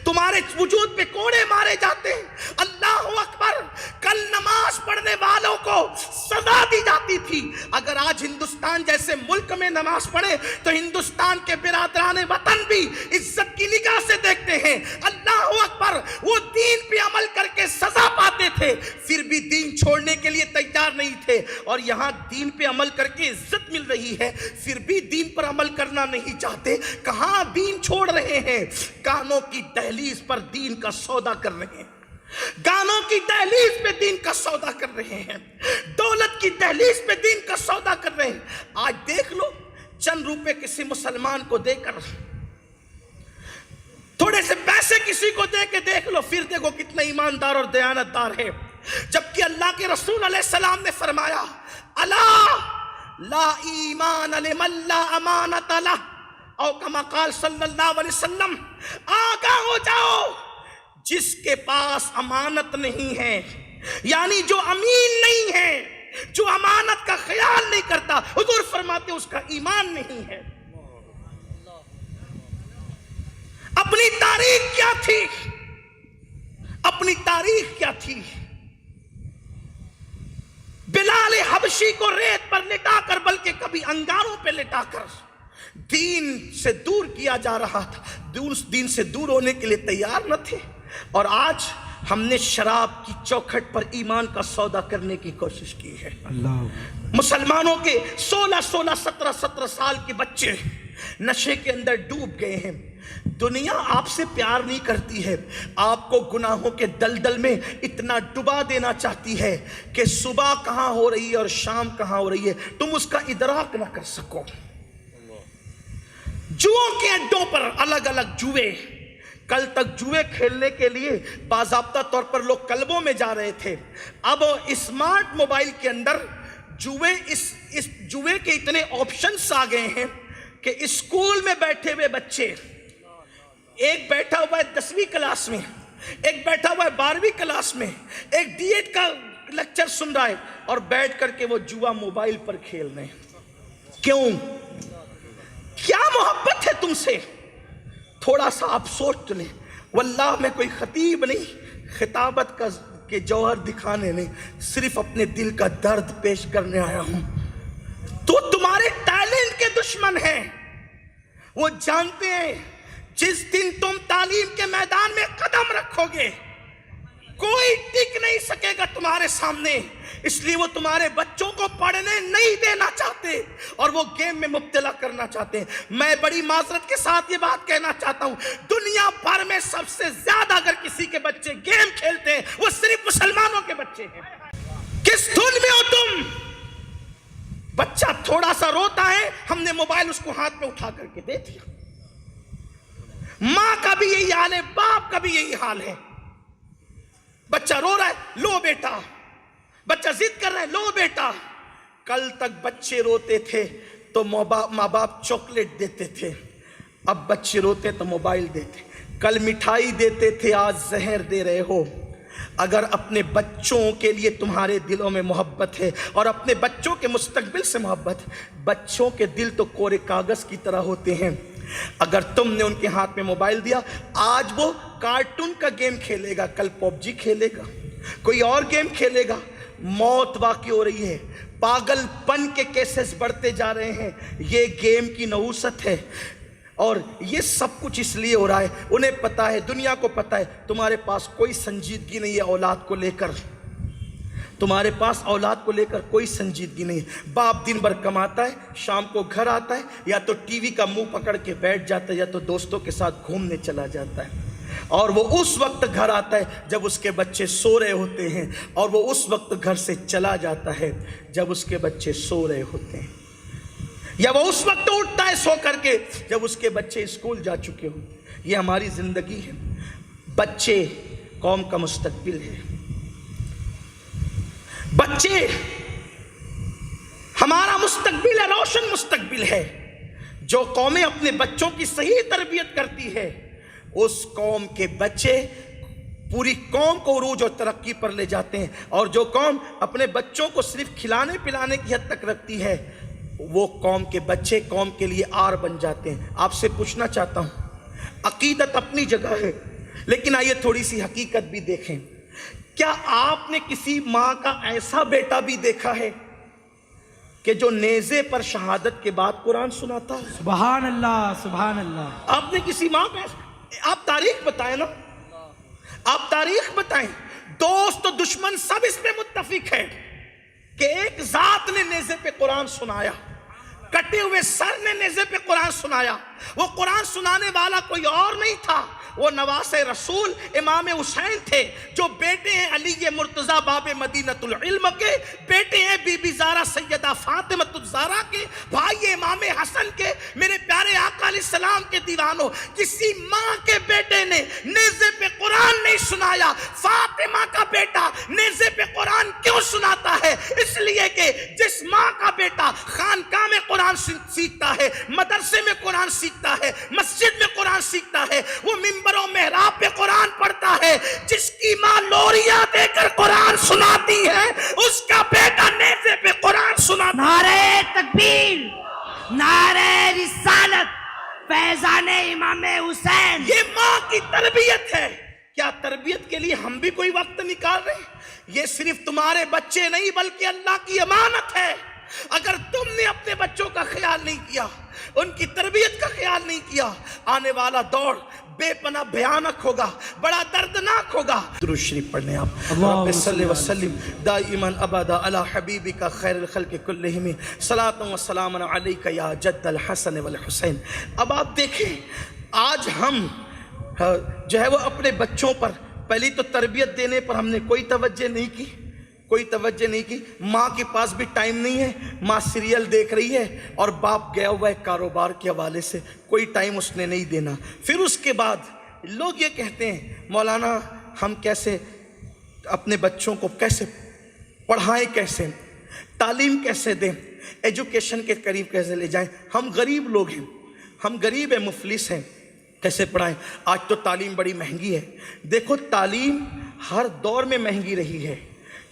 تمہارے وجود پہ کوڑے مارے جاتے ہیں. اللہ اکبر. کل نماز پڑھنے والوں کو سزا دی جاتی تھی، اگر آج ہندوستان جیسے ملک میں نماز پڑھے تو ہندوستان کے برادران وطن بھی عزت کی نگاہ سے دیکھتے ہیں. اللہ اکبر. وہ دین پہ عمل کر کے سزا پاتے تھے پھر بھی دین چھوڑنے کے لیے تیار نہیں تھے, اور یہاں دین پہ عمل کر کے عزت مل رہی ہے پھر بھی دین پر عمل کرنا نہیں چاہتے. کہاں دین چھوڑ رہے ہیں؟ گانوں کی دہلیز پر دین کا سودا کر رہے ہیں, گانوں کی دہلیز پہ دین کا سودا کر رہے ہیں, دولت کی دہلیز پہ دین کا سودا کر رہے ہیں. آج دیکھ لو, چند روپے کسی مسلمان کو دے کر, تھوڑے سے پیسے کسی کو دے کے دیکھ لو, پھر دیکھو کتنا ایماندار اور دیانتدار ہے. جبکہ اللہ کے رسول علیہ السلام نے فرمایا الا لا ایمان لمن لا امانت لہ, او کما قال صلی اللہ علیہ وسلم, آگاہ ہو جاؤ جس کے پاس امانت نہیں ہے, یعنی جو امین نہیں ہے, جو امانت کا خیال نہیں کرتا, حضور فرماتے اس کا ایمان نہیں ہے. اپنی تاریخ کیا تھی؟ اپنی تاریخ کیا تھی؟ بلال حبشی کو ریت پر لٹا کر, بلکہ کبھی انگاروں پہ لٹا کر دین سے دور کیا جا رہا تھا, دین سے دور ہونے کے لیے تیار نہ تھے. اور آج ہم نے شراب کی چوکھٹ پر ایمان کا سودا کرنے کی کوشش کی ہے. مسلمانوں کے 16 17 سال کے بچے نشے کے اندر ڈوب گئے ہیں. دنیا آپ سے پیار نہیں کرتی ہے, آپ کو گناہوں کے دلدل میں اتنا ڈبا دینا چاہتی ہے کہ صبح کہاں ہو رہی ہے اور شام کہاں ہو رہی ہے تم اس کا ادراک نہ کر سکو. جوؤں کے اڈوں پر الگ الگ جوئے, کل تک جوئے کھیلنے کے لیے باضابطہ طور پر لوگ کلبوں میں جا رہے تھے, اب اسمارٹ موبائل کے اندر اس جوئے کے اتنے آپشنز آ گئے ہیں کہ اسکول میں بیٹھے ہوئے بچے, ایک بیٹھا ہوا ہے 10ویں کلاس میں, ایک بیٹھا ہوا ہے 12ویں کلاس میں, ایک D.Ed کا لیکچر سن رہا ہے اور بیٹھ کر کے وہ جوا موبائل پر کھیل رہے ہیں. کیوں؟ کیا محبت ہے تم سے؟ تھوڑا سا آپ سوچ لیں. واللہ میں کوئی خطیب نہیں, خطابت کا کے جوہر دکھانے نہیں, صرف اپنے دل کا درد پیش کرنے آیا ہوں. تو تمہارے ٹیلنٹ کے دشمن ہیں, وہ جانتے ہیں جس دن تم تعلیم کے میدان میں قدم رکھو گے کوئی ٹک نہیں سکے گا تمہارے سامنے, اس لیے وہ تمہارے بچوں کو پڑھنے نہیں دینا چاہتے اور وہ گیم میں مبتلا کرنا چاہتے ہیں. میں بڑی معذرت کے ساتھ یہ بات کہنا چاہتا ہوں, دنیا بھر میں سب سے زیادہ اگر کسی کے بچے گیم کھیلتے ہیں وہ صرف مسلمانوں کے بچے ہیں. کس دھن میں ہو تم؟ بچہ تھوڑا سا روتا ہے, ہم نے موبائل اس کو ہاتھ میں اٹھا کر کے دے دیا. ماں کا بھی یہی حال ہے, باپ کا بھی یہی حال ہے. بچہ رو رہا ہے, لو بیٹا. بچہ ضد کر رہا ہے, لو بیٹا. کل تک بچے روتے تھے تو ماں باپ چاکلیٹ دیتے تھے, اب بچے روتے تو موبائل دیتے. کل مٹھائی دیتے تھے, آج زہر دے رہے ہو. اگر اپنے بچوں کے لیے تمہارے دلوں میں محبت ہے اور اپنے بچوں کے مستقبل سے محبت, بچوں کے دل تو کورے کاغذ کی طرح ہوتے ہیں. اگر تم نے ان کے ہاتھ میں موبائل دیا, آج وہ کارٹون کا گیم کھیلے گا, کل PUBG کھیلے گا, کوئی اور گیم کھیلے گا. موت واقع ہو رہی ہے, پاگل پن کے کیسز بڑھتے جا رہے ہیں. یہ گیم کی نحوست ہے اور یہ سب کچھ اس لیے ہو رہا ہے, انہیں پتا ہے, دنیا کو پتا ہے تمہارے پاس کوئی سنجیدگی نہیں ہے اولاد کو لے کر, تمہارے پاس اولاد کو لے کر کوئی سنجیدگی نہیں ہے. باپ دن بھر کماتا ہے, شام کو گھر آتا ہے, یا تو ٹی وی کا منہ پکڑ کے بیٹھ جاتا ہے یا تو دوستوں کے ساتھ گھومنے چلا جاتا ہے, اور وہ اس وقت گھر آتا ہے جب اس کے بچے سو رہے ہوتے ہیں, اور وہ اس وقت گھر سے چلا جاتا ہے جب اس کے بچے سو رہے ہوتے ہیں, یا وہ اس وقت اٹھتا ہے سو کر کے جب اس کے بچے اسکول جا چکے ہوں. یہ ہماری زندگی ہے. بچے قوم کا مستقبل ہے, بچے ہمارا مستقبل ہے, روشن مستقبل ہے. جو قومیں اپنے بچوں کی صحیح تربیت کرتی ہے اس قوم کے بچے پوری قوم کو عروج اور ترقی پر لے جاتے ہیں, اور جو قوم اپنے بچوں کو صرف کھلانے پلانے کی حد تک رکھتی ہے وہ قوم کے بچے قوم کے لیے آر بن جاتے ہیں. آپ سے پوچھنا چاہتا ہوں, عقیدت اپنی جگہ ہے لیکن آئیے تھوڑی سی حقیقت بھی دیکھیں. کیا آپ نے کسی ماں کا ایسا بیٹا بھی دیکھا ہے کہ جو نیزے پر شہادت کے بعد قرآن سناتا ہے؟ سبحان اللہ سبحان اللہ. آپ نے کسی ماں کا، آپ تاریخ بتائیں نا، آپ تاریخ بتائیں. دوست و دشمن سب اس میں متفق ہے کہ ایک ذات نے نیزے پہ قرآن سنایا، کٹے ہوئے سر نے نیزے پہ قرآن سنایا. وہ قرآن سنانے والا کوئی اور نہیں تھا، وہ نواس رسول امام حسین تھے، جو بیٹے ہیں علی مرتضی باب مدینۃ العلم کے، بیٹے ہیں بی بی زہرا سیدہ فاطمۃ الزہرا کے، بھائی امام حسن کے. میرے پیارے آقا علیہ السلام کے دیوانوں، کسی ماں کے بیٹے نے نیزے پہ قرآن نہیں سنایا. فاطمہ کا بیٹا نیزے پہ قرآن کیوں سناتا ہے؟ اس لیے کہ جس ماں کا بیٹا خانقاہ میں قرآن سیکھتا ہے، مدرسے میں قرآن سیکھتا ہے، مسجد میں قرآن سیکھتا ہے، وہ منبر و محراب پہ قرآن پڑھتا ہے. جس کی ماں لوریاں دے کر قرآن سناتی ہے، اس کا بیٹا نیزے پہ قرآن سناتا ہے. نعرہ تکبیر، نعرہ رسالت، فیضان امام حسین. یہ ماں کی تربیت ہے. کیا تربیت کے لیے ہم بھی کوئی وقت نکال رہے ہیں؟ یہ صرف تمہارے بچے نہیں بلکہ اللہ کی امانت ہے. اگر تم نے اپنے بچوں کا خیال نہیں کیا، ان کی تربیت کا خیال نہیں کیا، آنے والا دور بے پناہ بھیانک ہوگا، بڑا دردناک ہوگا. درود شریف پڑھنے آپ. رب صلی وسلم دائما ابدا علی حبیبک خیر الخلق کلہم صلاۃ و سلام علیک یا جد الحسن والحسین. اب آپ دیکھیں، آج ہم جو ہے وہ اپنے بچوں پر پہلی تو تربیت دینے پر ہم نے کوئی توجہ نہیں کی، کوئی توجہ نہیں کی. ماں کے پاس بھی ٹائم نہیں ہے، ماں سیریل دیکھ رہی ہے اور باپ گیا ہوا ہے کاروبار کے حوالے سے، کوئی ٹائم اس نے نہیں دینا. پھر اس کے بعد لوگ یہ کہتے ہیں مولانا ہم کیسے اپنے بچوں کو کیسے پڑھائیں، کیسے تعلیم کیسے دیں، ایجوکیشن کے قریب کیسے لے جائیں. ہم غریب لوگ ہیں، ہم غریب ہیں، مفلس ہیں، کیسے پڑھائیں؟ آج تو تعلیم بڑی مہنگی ہے. دیکھو تعلیم ہر دور میں مہنگی رہی ہے.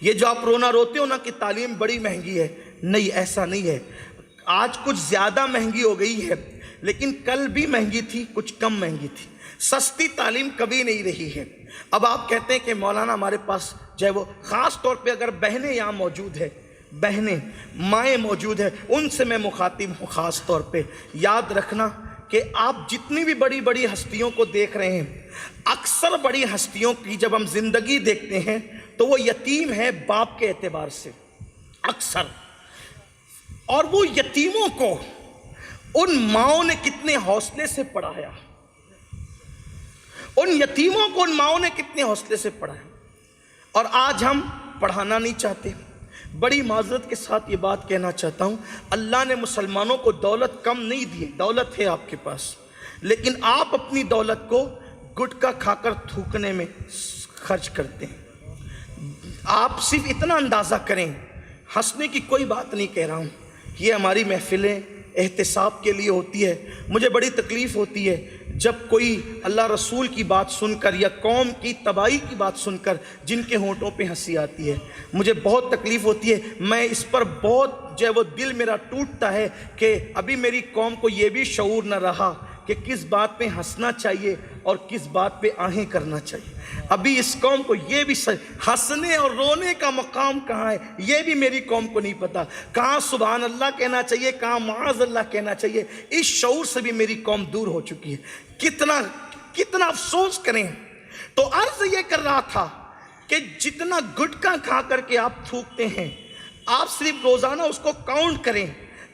یہ جو آپ رونا روتے ہو نا کہ تعلیم بڑی مہنگی ہے، نہیں، ایسا نہیں ہے. آج کچھ زیادہ مہنگی ہو گئی ہے، لیکن کل بھی مہنگی تھی، کچھ کم مہنگی تھی. سستی تعلیم کبھی نہیں رہی ہے. اب آپ کہتے ہیں کہ مولانا ہمارے پاس جو ہے وہ، خاص طور پہ اگر بہنیں یہاں موجود ہے، بہنیں مائیں موجود ہے، ان سے میں مخاطب ہوں خاص طور پہ. یاد رکھنا کہ آپ جتنی بھی بڑی بڑی ہستیوں کو دیکھ رہے ہیں، اکثر بڑی ہستیوں کی جب ہم زندگی دیکھتے ہیں تو وہ یتیم ہے باپ کے اعتبار سے اکثر. اور وہ یتیموں کو ان ماؤں نے کتنے حوصلے سے پڑھایا، ان یتیموں کو ان ماؤں نے کتنے حوصلے سے پڑھایا. اور آج ہم پڑھانا نہیں چاہتے. بڑی معذرت کے ساتھ یہ بات کہنا چاہتا ہوں، اللہ نے مسلمانوں کو دولت کم نہیں دی، دولت ہے آپ کے پاس، لیکن آپ اپنی دولت کو گٹکا کھا کر تھوکنے میں خرچ کرتے ہیں. آپ صرف اتنا اندازہ کریں، ہنسنے کی کوئی بات نہیں کہہ رہا ہوں، یہ ہماری محفلیں احتساب کے لیے ہوتی ہے. مجھے بڑی تکلیف ہوتی ہے جب کوئی اللہ رسول کی بات سن کر یا قوم کی تباہی کی بات سن کر جن کے ہونٹوں پہ ہنسی آتی ہے، مجھے بہت تکلیف ہوتی ہے. میں اس پر بہت جو ہے وہ دل میرا ٹوٹتا ہے کہ ابھی میری قوم کو یہ بھی شعور نہ رہا کہ کس بات پہ ہنسنا چاہیے اور کس بات پہ آہیں کرنا چاہیے. ابھی اس قوم کو یہ بھی ہنسنے اور رونے کا مقام کہاں ہے یہ بھی میری قوم کو نہیں پتا. کہاں سبحان اللہ کہنا چاہیے، کہاں معاذ اللہ کہنا چاہیے، اس شعور سے بھی میری قوم دور ہو چکی ہے. کتنا افسوس کریں. تو عرض یہ کر رہا تھا کہ جتنا گٹکا کھا کر کے آپ تھوکتے ہیں، آپ صرف روزانہ اس کو کاؤنٹ کریں.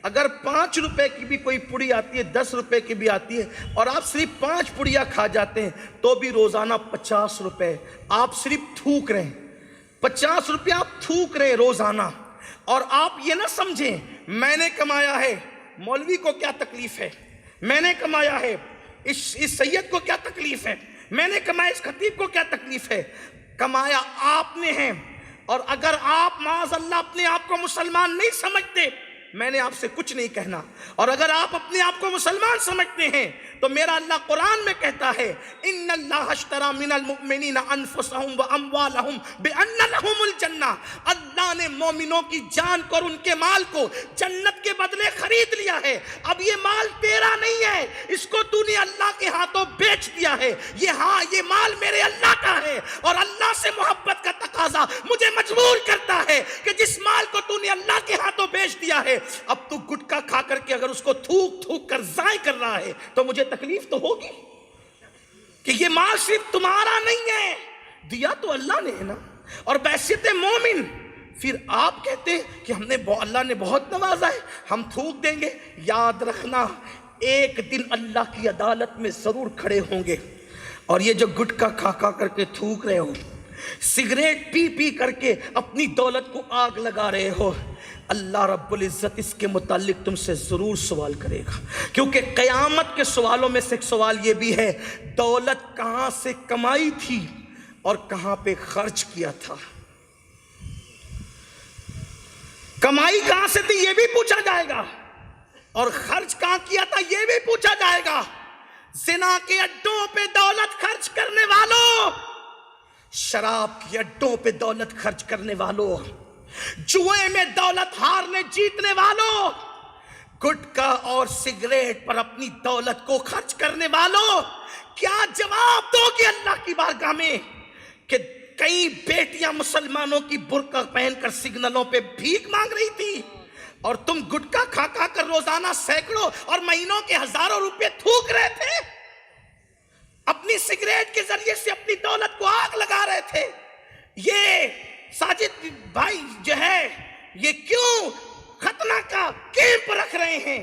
اگر 5 روپے کی بھی کوئی پڑی آتی ہے، 10 روپے کی بھی آتی ہے، اور آپ صرف 5 پڑیاں کھا جاتے ہیں تو بھی روزانہ 50 روپے آپ صرف تھوک رہے ہیں. 50 روپے آپ تھوک رہے ہیں روزانہ. اور آپ یہ نہ سمجھیں میں نے کمایا ہے، مولوی کو کیا تکلیف ہے، میں نے کمایا ہے، اس سید کو کیا تکلیف ہے، میں نے کمایا، اس خطیب کو کیا تکلیف ہے. کمایا آپ نے ہے. اور اگر آپ معاذ اللہ اپنے آپ کو مسلمان نہیں سمجھتے، میں نے آپ سے کچھ نہیں کہنا. اور اگر آپ اپنے آپ کو مسلمان سمجھتے ہیں تو میرا اللہ قرآن میں کہتا ہے ان اللہ اشتری من المؤمنین انفسهم واموالهم بان لهم الجنہ. اللہ نے مومنوں کی جان کو اور ان کے مال کو جنت کے بدلے خرید لیا ہے. اب یہ مال تیرا نہیں ہے، اس کو تو نے اللہ کے ہاتھوں بیچ دیا ہے. یہ مال میرے اللہ کا ہے. اور اللہ سے محبت کا تقاضا مجھے مجبور کرتا ہے کہ جس مال کو تو نے اللہ کے ہاتھوں بیچ دیا ہے، اب تو گٹکا کھا کر کے اگر اس کو تھوک تھوک کر ضائع کر رہا ہے تو مجھے تکلیف تو ہوگی کہ یہ مال صرف تمہارا نہیں ہے، دیا تو اللہ نے ہے نا۔ اور بحیثیت مومن پھر آپ کہتے ہیں کہ اللہ نے بہت نوازا ہے، ہم تھوک دیں گے۔ یاد رکھنا ایک دن اللہ کی عدالت میں ضرور کھڑے ہوں گے، اور یہ جو گٹکا کھا کھا کر کے تھوک رہے ہو، سگریٹ پی پی کر کے اپنی دولت کو آگ لگا رہے ہو، اللہ رب العزت اس کے متعلق تم سے ضرور سوال کرے گا، کیونکہ قیامت کے سوالوں میں سے ایک سوال یہ بھی ہے، دولت کہاں سے کمائی تھی اور کہاں پہ خرچ کیا تھا؟ کمائی کہاں سے تھی یہ بھی پوچھا جائے گا، اور خرچ کہاں کیا تھا یہ بھی پوچھا جائے گا۔ زنا کے اڈوں پہ دولت خرچ کرنے والوں، شراب کے اڈوں پہ دولت خرچ کرنے والوں، جوئے میں دولت ہارنے جیتنے والوں، گٹکا اور سگریٹ پر اپنی دولت کو خرچ کرنے والوں، کیا جواب دو گے اللہ کی بارگاہ میں کہ کئی بیٹیاں مسلمانوں کی برقع پہن کر سگنلوں پہ بھیک مانگ رہی تھی اور تم گٹکا کھا کھا کر روزانہ سینکڑوں اور مہینوں کے ہزاروں روپے تھوک رہے تھے، اپنی سگریٹ کے ذریعے سے اپنی دولت کو آگ لگا رہے تھے؟ یہ ساجد بھائی جو ہے یہ کیوں ختنہ کا کیمپ رکھ رہے ہیں؟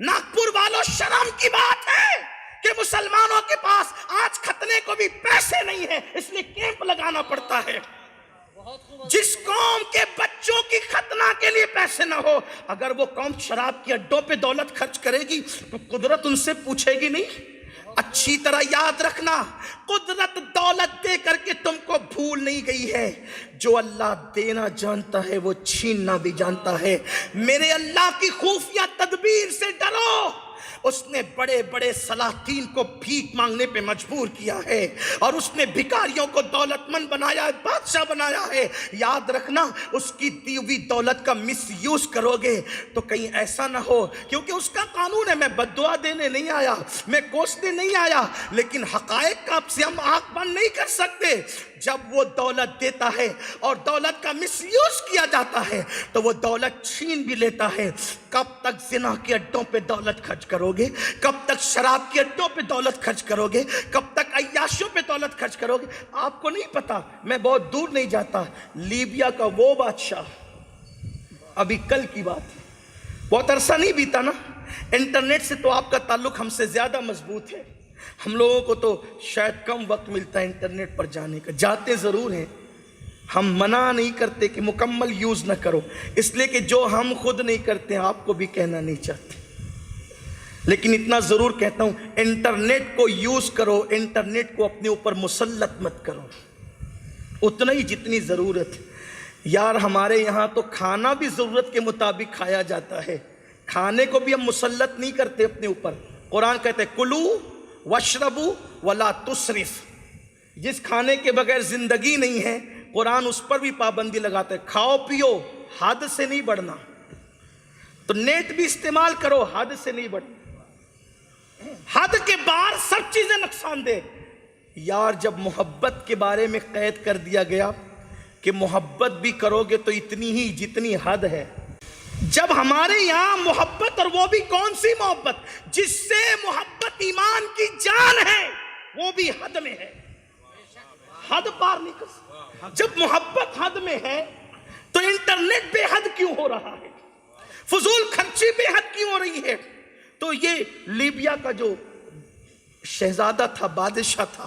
ناگپور والوں شرم کی بات ہے کہ مسلمانوں کے پاس آج ختنے کو بھی پیسے نہیں ہیں، اس لیے کیمپ لگانا پڑتا ہے۔ جس قوم کے بچوں کی ختنہ کے لیے پیسے نہ ہو، اگر وہ قوم شراب کے اڈوں پہ دولت خرچ کرے گی تو قدرت ان سے پوچھے گی نہیں؟ اچھی طرح یاد رکھنا، قدرت دولت دے کر کے تم کو بھول نہیں گئی ہے، جو اللہ دینا جانتا ہے وہ چھیننا بھی جانتا ہے۔ میرے اللہ کی خفیہ تدبیر سے ڈرو، اس نے بڑے بڑے سلاطین کو بھیک مانگنے پہ مجبور کیا ہے، اور اس نے بھکاریوں کو دولت مند بنایا ہے، بادشاہ بنایا ہے۔ یاد رکھنا اس کی دی ہوئی دولت کا مس یوز کرو گے تو کہیں ایسا نہ ہو، کیونکہ اس کا قانون ہے۔ میں بد دعا دینے نہیں آیا، میں کوسنے نہیں آیا، لیکن حقائق کا سے ہم آنکھ بند نہیں کر سکتے۔ جب وہ دولت دیتا ہے اور دولت کا مس یوز کیا جاتا ہے تو وہ دولت چھین بھی لیتا ہے۔ کب تک زنا کے اڈوں پہ دولت خرچ کرو گے؟ کب تک شراب کے اڈوں پہ دولت خرچ کرو گے؟ کب تک عیاشوں پہ دولت خرچ کرو گے؟ آپ کو نہیں پتا، میں بہت دور نہیں جاتا، لیبیا کا وہ بادشاہ، ابھی کل کی بات ہے، بہت عرصہ نہیں بیتا نا، انٹرنیٹ سے تو آپ کا تعلق ہم سے زیادہ مضبوط ہے، ہم لوگوں کو تو شاید کم وقت ملتا ہے انٹرنیٹ پر جانے کا، جاتے ضرور ہیں، ہم منع نہیں کرتے کہ مکمل یوز نہ کرو، اس لیے کہ جو ہم خود نہیں کرتے آپ کو بھی کہنا نہیں چاہتے، لیکن اتنا ضرور کہتا ہوں انٹرنیٹ کو یوز کرو، انٹرنیٹ کو اپنے اوپر مسلط مت کرو، اتنا ہی جتنی ضرورت ہے۔ یار ہمارے یہاں تو کھانا بھی ضرورت کے مطابق کھایا جاتا ہے، کھانے کو بھی ہم مسلط نہیں کرتے اپنے اوپر۔ قرآن کہتے ہیں کلو واشربو ولا تسرف، جس کھانے کے بغیر زندگی نہیں ہے قرآن اس پر بھی پابندی لگاتا ہے، کھاؤ پیو حد سے نہیں بڑھنا، تو نیٹ بھی استعمال کرو حد سے نہیں بڑھنا، حد کے باہر سب چیزیں نقصان دہ۔ یار جب محبت کے بارے میں قید کر دیا گیا کہ محبت بھی کرو گے تو اتنی ہی جتنی حد ہے، جب ہمارے یہاں محبت، اور وہ بھی کون سی محبت جس سے محبت ایمان کی جان ہے، وہ بھی حد میں ہے، حد پار نہیں کر سکتا۔ جب محبت حد میں ہے تو انٹرنیٹ بے حد کیوں ہو رہا ہے، فضول خرچی بے حد کیوں ہو رہی ہے؟ تو یہ لیبیا کا جو شہزادہ تھا، بادشاہ تھا،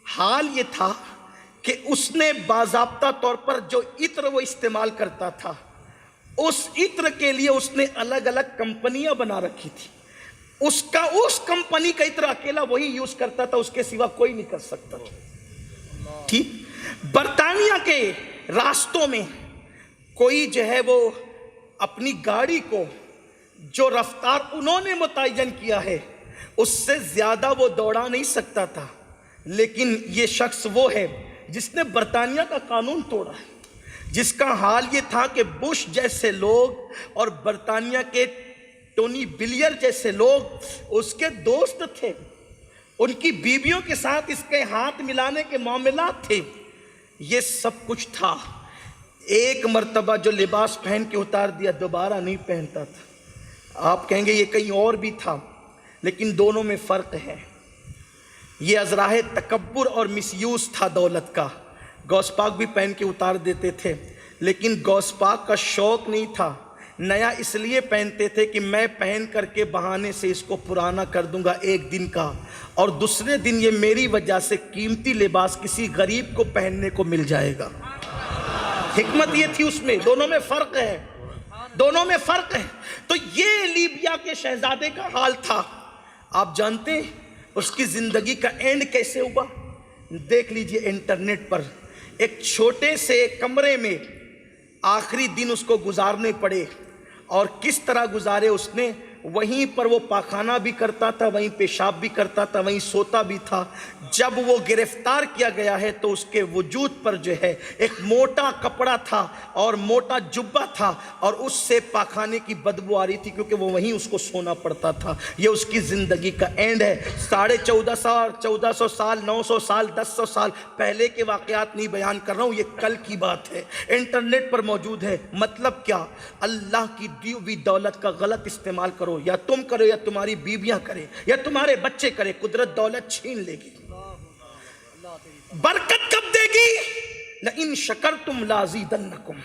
حال یہ تھا کہ اس نے باضابطہ طور پر جو عطر وہ استعمال کرتا تھا، اس عطر کے لیے اس نے الگ الگ کمپنیاں بنا رکھی تھی، اس کمپنی کا عطر اکیلا وہی یوز کرتا تھا، اس کے سوا کوئی نہیں کر سکتا تھا۔ ٹھیک، برطانیہ کے راستوں میں کوئی جو ہے وہ اپنی گاڑی کو جو رفتار انہوں نے متعین کیا ہے اس سے زیادہ وہ دوڑا نہیں سکتا تھا، لیکن یہ شخص وہ ہے جس نے برطانیہ کا قانون توڑا ہے، جس کا حال یہ تھا کہ بش جیسے لوگ اور برطانیہ کے ٹونی بلیئر جیسے لوگ اس کے دوست تھے، ان کی بیویوں کے ساتھ اس کے ہاتھ ملانے کے معاملات تھے، یہ سب کچھ تھا۔ ایک مرتبہ جو لباس پہن کے اتار دیا دوبارہ نہیں پہنتا تھا۔ آپ کہیں گے یہ کہیں اور بھی تھا، لیکن دونوں میں فرق ہے۔ یہ ازراہ تکبر اور مس یوز تھا دولت کا۔ غوث پاک بھی پہن کے اتار دیتے تھے، لیکن غوث پاک کا شوق نہیں تھا، نیا اس لیے پہنتے تھے کہ میں پہن کر کے بہانے سے اس کو پرانا کر دوں گا ایک دن کا، اور دوسرے دن یہ میری وجہ سے قیمتی لباس کسی غریب کو پہننے کو مل جائے گا۔ حکمت یہ تھی اس میں، دونوں میں فرق ہے، دونوں میں فرق ہے۔ تو یہ لیبیا کے شہزادے کا حال تھا۔ آپ جانتے ہیں اس کی زندگی کا اینڈ کیسے ہوا؟ دیکھ لیجئے انٹرنیٹ پر، ایک چھوٹے سے کمرے میں آخری دن اس کو گزارنے پڑے، اور کس طرح گزارے اس نے؟ وہیں پر وہ پاخانہ بھی کرتا تھا، وہیں پیشاب بھی کرتا تھا، وہیں سوتا بھی تھا۔ جب وہ گرفتار کیا گیا ہے تو اس کے وجود پر جو ہے ایک موٹا کپڑا تھا اور موٹا جبہ تھا، اور اس سے پاخانے کی بدبو آ رہی تھی، کیونکہ وہ وہیں اس کو سونا پڑتا تھا۔ یہ اس کی زندگی کا اینڈ ہے۔ 1450 سال 900 سال 1000 سال پہلے کے واقعات نہیں بیان کر رہا ہوں، یہ کل کی بات ہے، انٹرنیٹ پر موجود ہے۔ مطلب کیا؟ اللہ کی دی ہوئی دولت کا غلط استعمال کرو، یا تم کرو یا تمہاری بیویاں کرے یا تمہارے بچے کرے، قدرت دولت چھین لے گی۔ برکت کب دے گی؟ لَإِن شَكَرْتُمْ لَأَزِيدَنَّكُمْ۔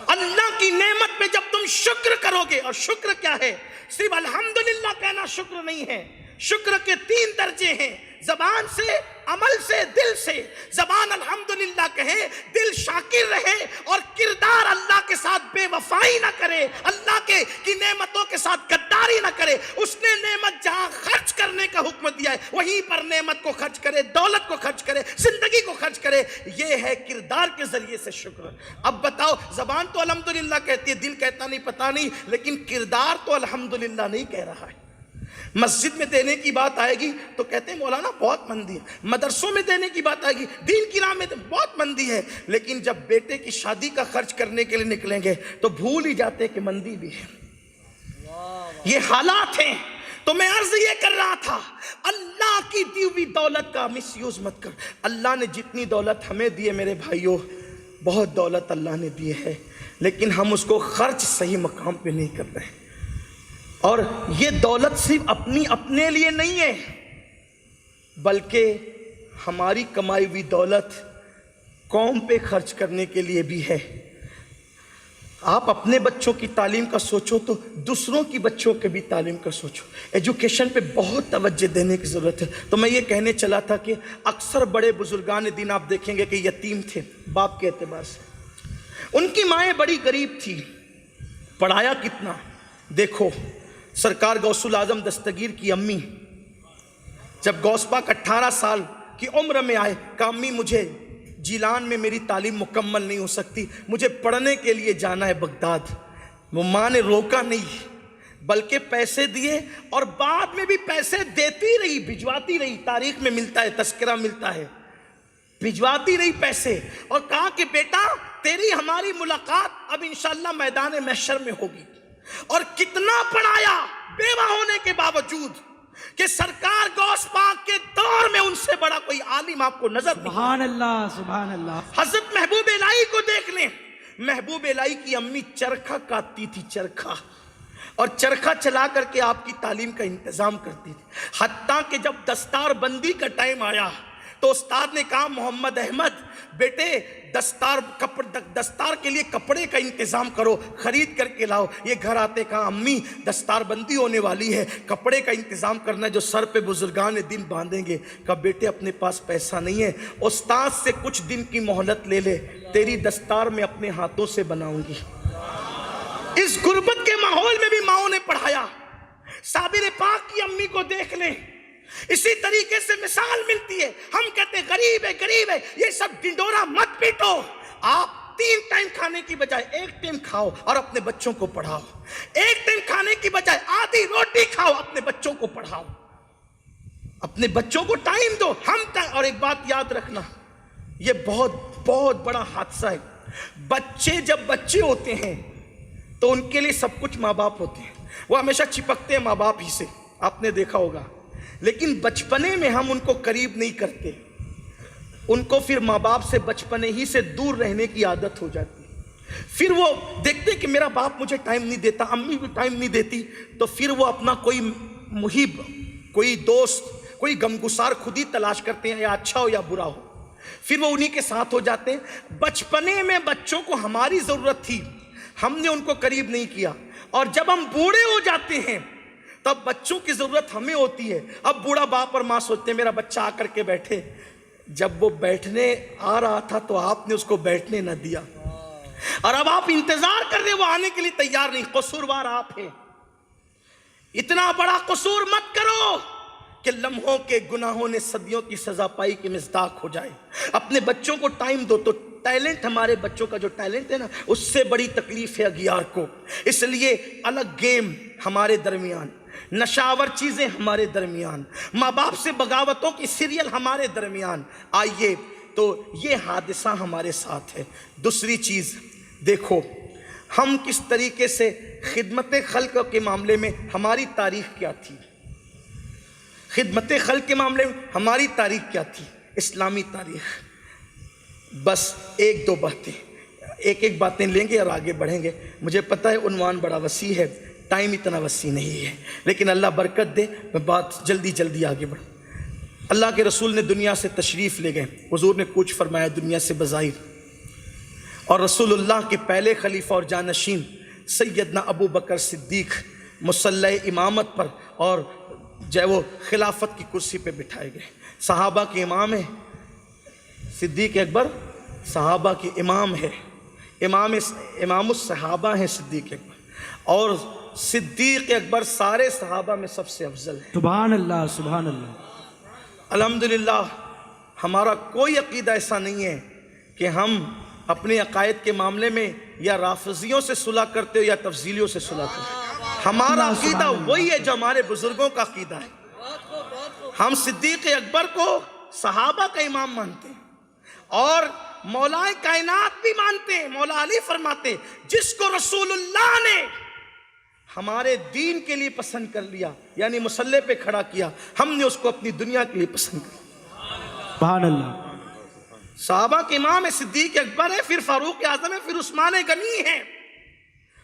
اللہ کی نعمت پہ جب تم شکر کرو گے، اور شکر کیا ہے؟ صرف الحمدللہ کہنا شکر نہیں ہے، شکر کے 3 درجے ہیں، زبان سے، عمل سے، دل سے۔ زبان الحمدللہ کہے، دل شاکر رہے، اور کردار اللہ کے ساتھ بے وفائی نہ کرے، اللہ کی نعمتوں کے ساتھ غداری نہ کرے۔ اس نے نعمت جہاں خرچ کرنے کا حکم دیا ہے وہیں پر نعمت کو خرچ کرے، دولت کو خرچ کرے، زندگی کو خرچ کرے۔ یہ ہے کردار کے ذریعے سے شکر۔ اب بتاؤ، زبان تو الحمدللہ کہتی ہے، دل کہتا نہیں، پتہ نہیں، لیکن کردار تو الحمدللہ نہیں کہہ رہا ہے۔ مسجد میں دینے کی بات آئے گی تو کہتے ہیں مولانا بہت مندی ہے، مدرسوں میں دینے کی بات آئے گی، دین کی راہ میں بہت مندی ہے، لیکن جب بیٹے کی شادی کا خرچ کرنے کے لیے نکلیں گے تو بھول ہی جاتے کہ مندی بھی ہے۔ یہ حالات ہیں۔ تو میں عرض یہ کر رہا تھا، اللہ کی دی ہوئی دولت کا مس یوز مت کر۔ اللہ نے جتنی دولت ہمیں دی ہے میرے بھائیوں، بہت دولت اللہ نے دی ہے، لیکن ہم اس کو خرچ صحیح مقام پہ نہیں کر رہے ہیں۔ اور یہ دولت صرف اپنے لیے نہیں ہے، بلکہ ہماری کمائی ہوئی دولت قوم پہ خرچ کرنے کے لیے بھی ہے۔ آپ اپنے بچوں کی تعلیم کا سوچو تو دوسروں کی بچوں کے بھی تعلیم کا سوچو۔ ایجوکیشن پہ بہت توجہ دینے کی ضرورت ہے۔ تو میں یہ کہنے چلا تھا کہ اکثر بڑے بزرگان دین آپ دیکھیں گے کہ یتیم تھے باپ کے اعتبار سے، ان کی مائیں بڑی غریب تھی، پڑھایا کتنا؟ دیکھو سرکار غوث العظم دستگیر کی امی جب غوث پاک 18 سال کی عمر میں آئے، کہا امی مجھے جیلان میں میری تعلیم مکمل نہیں ہو سکتی، مجھے پڑھنے کے لیے جانا ہے بغداد۔ وہ ماں نے روکا نہیں، بلکہ پیسے دیے، اور بعد میں بھی پیسے دیتی رہی، بھجواتی رہی۔ تاریخ میں ملتا ہے، تذکرہ ملتا ہے، بھجواتی رہی پیسے، اور کہا کہ بیٹا تیری ہماری ملاقات اب انشاءاللہ میدان محشر میں ہوگی۔ اور کتنا پڑھایا بیوہ ہونے کے باوجود، کہ سرکار غوث پاک کے دور میں ان سے بڑا کوئی عالم آپ کو نظر نہیں۔ سبحان اللہ، سبحان اللہ۔ حضرت محبوب الہی کو دیکھ لیں، محبوب الہی کی امی چرخہ کاٹتی تھی، چرخہ، اور چرخہ چلا کر کے آپ کی تعلیم کا انتظام کرتی تھی۔ حتیٰ کہ جب دستار بندی کا ٹائم آیا تو استاد نے کہا محمد احمد بیٹے دستار کے لیے کپڑے کا انتظام کرو، خرید کر کے لاؤ۔ یہ گھر آتے کہا امی دستار بندی ہونے والی ہے، کپڑے کا انتظام کرنا ہے جو سر پہ بزرگان دین باندھیں گے۔ کہا بیٹے اپنے پاس پیسہ نہیں ہے، استاد سے کچھ دن کی مہلت لے لے، تیری دستار میں اپنے ہاتھوں سے بناؤں گی۔ اس غربت کے ماحول میں بھی ماؤں نے پڑھایا۔ صابر پاک کی امی کو دیکھ لیں، اسی طریقے سے مثال ملتی ہے۔ ہم کہتے ہیں غریب ہے غریب ہے، یہ سب ڈنڈورا مت پیٹو۔ آپ 3 ٹائم کھانے کی بجائے 1 ٹائم کھاؤ اور اپنے بچوں کو پڑھاؤ۔ 1 ٹائم کھانے کی بجائے آدھی روٹی کھاؤ، اپنے بچوں کو پڑھاؤ، اپنے بچوں کو ٹائم دو۔ اور ایک بات یاد رکھنا، یہ بہت بڑا حادثہ ہے۔ بچے جب بچے ہوتے ہیں تو ان کے لیے سب کچھ ماں باپ ہوتے ہیں، وہ ہمیشہ چپکتے ہیں ماں باپ ہی سے، آپ نے دیکھا ہوگا۔ لیکن بچپنے میں ہم ان کو قریب نہیں کرتے، ان کو پھر ماں باپ سے بچپنے ہی سے دور رہنے کی عادت ہو جاتی ہے۔ پھر وہ دیکھتے ہیں کہ میرا باپ مجھے ٹائم نہیں دیتا، امی بھی ٹائم نہیں دیتی، تو پھر وہ اپنا کوئی محب، کوئی دوست، کوئی غمگسار خود ہی تلاش کرتے ہیں، یا اچھا ہو یا برا ہو، پھر وہ انہی کے ساتھ ہو جاتے ہیں۔ بچپنے میں بچوں کو ہماری ضرورت تھی، ہم نے ان کو قریب نہیں کیا، اور جب ہم بوڑھے ہو جاتے ہیں تب بچوں کی ضرورت ہمیں ہوتی ہے۔ اب بوڑھا باپ اور ماں سوچتے ہیں میرا بچہ آ کر کے بیٹھے، جب وہ بیٹھنے آ رہا تھا تو آپ نے اس کو بیٹھنے نہ دیا، اور اب آپ انتظار کر رہے وہ آنے کے لیے تیار نہیں۔ قصوروار آپ ہیں، اتنا بڑا قصور مت کرو کہ لمحوں کے گناہوں نے صدیوں کی سزا پائی کہ مصداق ہو جائے۔ اپنے بچوں کو ٹائم دو۔ تو ٹیلنٹ، ہمارے بچوں کا جو ٹیلنٹ ہے نا، اس سے بڑی تکلیف ہے اگیار کو، اس لیے الگ گیم ہمارے درمیان، نشاور چیزیں ہمارے درمیان، ماں باپ سے بغاوتوں کی سیریل ہمارے درمیان۔ آئیے تو یہ حادثہ ہمارے ساتھ ہے۔ دوسری چیز دیکھو، ہم کس طریقے سے خدمت خلق کے معاملے میں ہماری تاریخ کیا تھی، خدمت خلق کے معاملے میں ہماری تاریخ کیا تھی، اسلامی تاریخ۔ بس ایک دو باتیں، ایک باتیں لیں گے اور آگے بڑھیں گے۔ مجھے پتہ ہے عنوان بڑا وسیع ہے، ٹائم اتنا وسیع نہیں ہے، لیکن اللہ برکت دے، میں بات جلدی آگے بڑھوں۔ اللہ کے رسول نے دنیا سے تشریف لے گئے، حضور نے کوچ فرمایا دنیا سے بظاہر، اور رسول اللہ کے پہلے خلیفہ اور جانشین سیدنا ابو بکر صدیق مصلی امامت پر اور جو ہے وہ خلافت کی کرسی پہ بٹھائے گئے۔ صحابہ کے امام ہیں، صدیق اکبر صحابہ کے امام ہے، امام الصحابہ ہیں صدیق اکبر، اور صدیق اکبر سارے صحابہ میں سب سے افضل ہے۔ سبحان اللہ، سبحان اللہ۔ الحمدللہ ہمارا کوئی عقیدہ ایسا نہیں ہے کہ ہم اپنے عقائد کے معاملے میں یا رافضیوں سے صلح کرتے ہو یا تفضیلیوں سے صلح کرتے ہو۔ ہمارا عقیدہ وہی ہے جو ہمارے بزرگوں کا عقیدہ ہے۔ ہم صدیق اکبر کو صحابہ کا امام مانتے ہیں، اور مولا کائنات بھی مانتے ہیں۔ مولا علی فرماتے ہیں جس کو رسول اللہ نے ہمارے دین کے لیے پسند کر لیا، یعنی مصلی پہ کھڑا کیا، ہم نے اس کو اپنی دنیا کے لیے پسند کیا۔ سبحان اللہ۔ صحابہ کے امام ہے، صدیق اکبر ہے، پھر فاروق اعظم ہے، پھر عثمان غنی ہے۔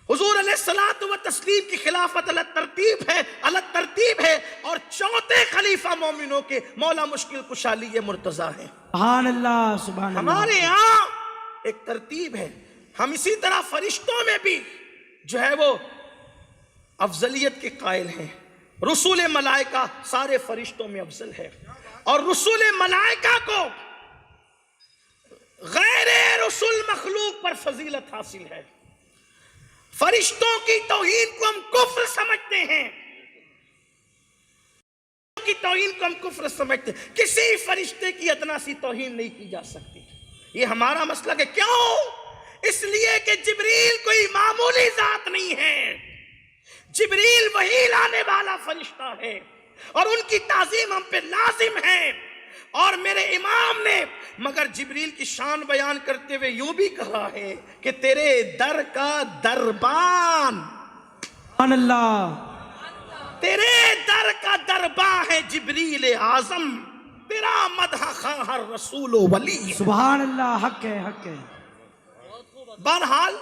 حضور علیہ الصلوۃ والتسلیم کی خلافت الگ ترتیب ہے، اور چوتھے خلیفہ مومنوں کے مولا مشکل کشا علی مرتضیٰ ہیں۔ سبحان اللہ، سبحان اللہ۔ ہمارے یہاں ایک ترتیب ہے۔ ہم اسی طرح فرشتوں میں بھی جو ہے وہ افضلیت کے قائل ہیں۔ رسول ملائکہ سارے فرشتوں میں افضل ہے، اور رسول ملائکہ کو غیر رسول مخلوق پر فضیلت حاصل ہے۔ فرشتوں کی توہین کو ہم کفر سمجھتے ہیں، کی توہین کو ہم کفر سمجھتے ہیں۔ کسی فرشتے کی ادنا سی توہین نہیں کی جا سکتی، یہ ہمارا مسلک ہے۔ کیوں؟ اس لیے کہ جبریل کوئی معمولی ذات نہیں ہے، جبریل وحی لانے والا فرشتہ ہے، اور ان کی تعظیم ہم پہ لازم ہے۔ اور میرے امام نے مگر جبریل کی شان بیان کرتے ہوئے یوں بھی کہا ہے کہ تیرے در کا دربان، سبحان اللہ، تیرے در کا درباں ہے جبریل اعظم، تیرا مدح خواہ ہر رسول و ولی۔ سبحان اللہ، حق ہے، حق ہے۔ بہرحال